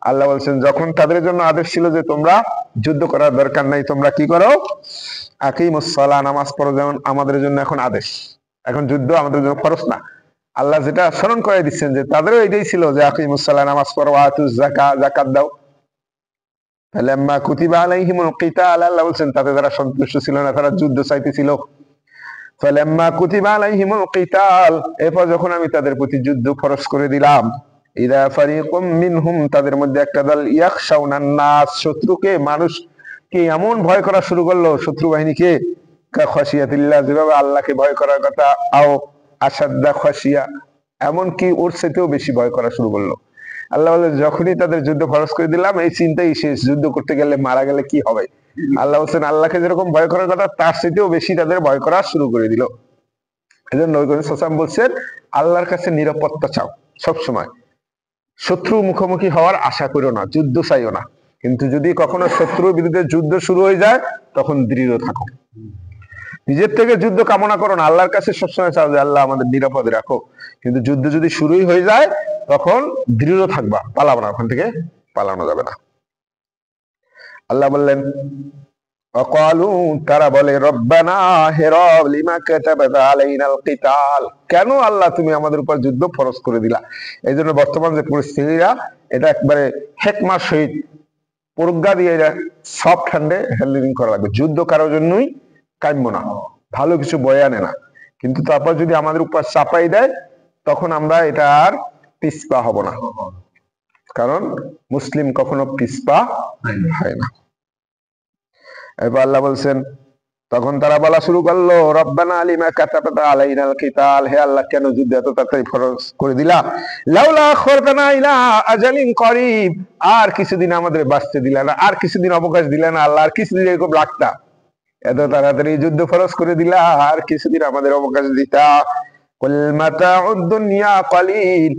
আল্লাহ বলছেন, যখন তাদের জন্য আদেশ ছিল যে তোমরা যুদ্ধ করার দরকার নাই, তোমরা কি করো, আকিমুস সালাহ, নামাজ পড়ো, যেমন আমাদের জন্য এখন আদেশ, এখন যুদ্ধ আমাদের জন্য ফরজ না। আল্লাহ যেটা স্মরণ করে দিচ্ছেন যে তাদেরও এটাই ছিল যে আকিমুস সালাহ, নামাজ পড়ো, আতুজ যাকাত, যাকাত দাও। ফালাম্মা কুতিবা আলাইহিমুল কিতাল, আল্লাহ বলছেন তাতে তারা সন্তুষ্ট ছিল না, তারা যুদ্ধ চাইতেছিল। ফালাম্মা কুতিবা আলাইহিমুল কিতাল, এরপর যখন আমি তাদের প্রতি যুদ্ধ ফরজ করে দিলাম, ইযা ফারিকুম মিনহুম, তাদের মধ্যে একটা দল, ইয়াখশাউনান নাস, শত্রুকে, মানুষকে এমন ভয় করা শুরু করলো, শত্রু বাহিনীকে, খাশিয়াতিল্লাহ, যেভাবে আল্লাহকে ভয় করার কথা, আও আসাদ্দা খাশিয়া, এমনকি ওর চাইতেও বেশি ভয় করা শুরু করলো। আল্লাহ বলে, যখনই তাদের যুদ্ধ ফরজ করে দিলাম, এই চিন্তাই শেষ, যুদ্ধ করতে গেলে মারা গেলে কি হবে। আল্লাহ বলছেন, আল্লাহকে যেরকম ভয় করার কথা তার চাইতেও বেশি তাদের ভয় করা শুরু করে দিল। এই জন্য নবী করিম সাল্লাল্লাহু আলাইহি ওয়াসাল্লাম বলছেন, আল্লাহর কাছে নিরাপত্তা চাও সবসময়, শত্রু মুখোমুখি হওয়ার আশা করো না, যুদ্ধ চাইও না, কিন্তু যদি কখনো শত্রুর বিরুদ্ধে যুদ্ধ শুরু হয়ে যায় তখন দৃঢ় থাকো। নিজের থেকে যুদ্ধ কামনা করো না, আল্লাহর কাছে সবসময় চাও যে আল্লাহ আমাদের নিরাপদে রাখো, কিন্তু যুদ্ধ যদি শুরুই হয়ে যায় তখন দৃঢ় থাকবা, পালাবো না, ওখান থেকে পালানো যাবে না। আল্লাহ বললেন, ওয়াকালু, তারা বলে, রব্বানা, হে রব, লিমা কাতাবাতা আলাইনাল কিতাল, কেন আল্লাহ তুমি আমাদের উপর যুদ্ধ ফরজ করে দিলা। এই জন্য বর্তমান যে পরিস্থিতিটা, এটা একবারে হিকমার সহিত প্রজ্ঞা দিয়ে এটা সফট হ্যান্ডে হ্যান্ডলিং করা লাগবে। যুদ্ধ কারোর জন্যই কাম্য না, ভালো কিছু বয়ে আনে না, কিন্তু তারপর যদি আমাদের উপর চাপাই দেয় তখন আমরা এটা আর পিছপা হব না, কারণ মুসলিম কখনো পিছপা হয় না। এবার আল্লাহ বলছেন, তখন তারা বলা শুরু করলো, রব্বানা লিমা কাতাবাতা আলাইনাল কিতাল, হে আল্লাহ কেন যুদ্ধ এত তাড়াতাড়ি ফরজ করে দিলা, লাউলা আখরতানা ইলা আজালিন করিব, আর কিছুদিন আমাদের বাঁচতে দিলা না, আর কিছুদিন অবকাশ দিলা না আল্লাহ, আর কিছুদিন এরকম রাখতা, এত তাড়াতাড়ি যুদ্ধ ফরজ করে দিলা, আর কিছুদিন আমাদের অবকাশ দিতা। কুল মাতাউদ দুনিয়া কলিল,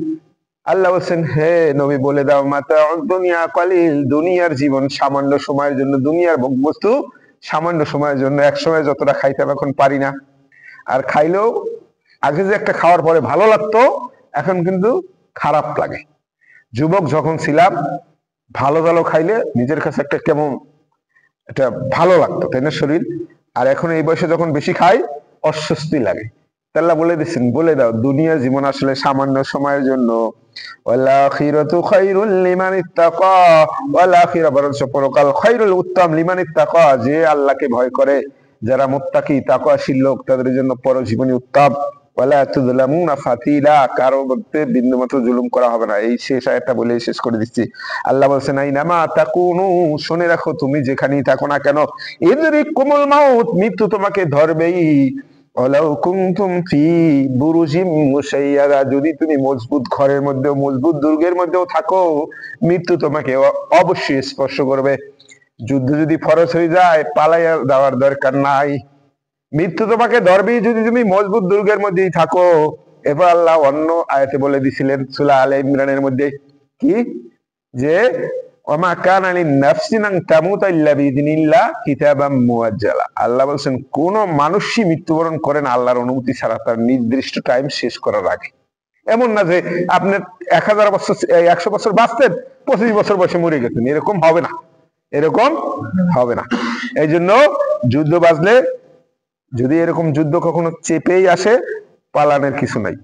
আল্লাহ বলছেন হে নবী বলে দাও, মাতাউদ দুনিয়া কলিল, দুনিয়ার জীবন সামান্য সময়ের জন্য, দুনিয়ার ভোগবস্তু সামান্য সময়ের জন্য। এক সময় যতটা খাইতাম এখন পারি না, আর খাইলেও আগে যে একটা খাওয়ার পরে ভালো লাগতো এখন কিন্তু খারাপ লাগে। যুবক যখন ছিলাম ভালো ভালো খাইলে নিজের কাছে একটা কেমন এটা ভালো লাগতো, তাই না শরীর, আর এখন এই বয়সে যখন বেশি খাই অস্বস্তি লাগে। আল্লাহ বলে দিচ্ছেন, বলে দাও দুনিয়ার জীবন আসলে সামান্য সময়ের জন্য। ওয়াল আখিরাতু খায়রুল লিমান ইত্তাকা, ওয়াল আখিরা বরঞ্চ পরকাল খায়রুল উত্তম লিমান ইত্তাকা, যে আল্লাহকে ভয় করে, যারা মুত্তাকি তাকওয়াশীল লোক তাদের জন্য পরজীবনী উত্তম। ওয়ালা তুযলামুনা ফাতিলা, কারো মধ্যে বিন্দুমাত্র জুলুম করা হবে না। এই শেষ আয়াতটা বলে শেষ করে দিচ্ছি। আল্লাহ বলছেন আইনামা তাকুনু, শুনে রাখো তুমি যেখানেই থাকো না কেন, ইদরিকুমুল মাউত, মৃত্যু তোমাকে ধরবেই। ওয়ালাউ কুনতুম ফি বুরুজিম মুশাইয়াদা, যদি তুমি মজবুত ঘরের মধ্যেও মজবুত দুর্গের মধ্যেও থাকো মৃত্যু তোমাকে অবশ্যই স্পর্শ করবে। যুদ্ধ যদি ফরজ হয়ে যায় পালাইয়া যাওয়ার দরকার নাই, মৃত্যু তোমাকে ধরবেই যদি তুমি মজবুত দুর্গের মধ্যেই থাকো। এবার আল্লাহ অন্য আয়াতে বলে দিছিলেন সূরা আলে ইমরানের মধ্যে কি, যে ওমা কানা লিন-নাফসিন আন তামুতা ইল্লা বিইযনিল্লাহ কিতাবাম মুআজ্জালা, আল্লাহ বলেন কোন মানুষই মৃত্যুবরণ করে না আল্লাহর অনুমতি ছাড়া, তার নির্দিষ্ট টাইম শেষ করার আগে। এমন না যে আপনি 1000 বছর 100 বছর বাঁচতেন 25 বছর বয়সে মরে গেছেন, এরকম হবে না, এরকম হবে না। এই জন্য যুদ্ধ বাজলে যদি এরকম যুদ্ধ কখনো চেপেই আসে পালানোর কিছু নাই,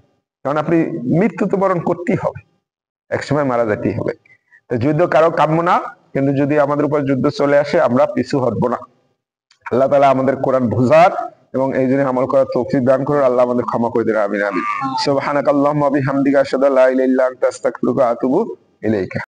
কারণ আপনি মৃত্যু তো বরণ করতেই হবে, একসময় মারা যেতেই হবে। তো যুদ্ধ কারো কাম্য না, কিন্তু যদি আমাদের উপর যুদ্ধ চলে আসে আমরা পিছু হটবো না। আল্লাহ তাআলা আমাদের কোরআন বুঝার এবং এই জন্য আমল করার তৌফিক দান করুন। আল্লাহ আমাদের ক্ষমা করে দেন, আমিন আমিন। সুবহানাকাল্লাহুম্মা ওয়া বিহামদিকা আশহাদু আল্লা ইলাহা ইল্লা আনতা আস্তাগফিরুকা ওয়া আতুবু ইলাইকা।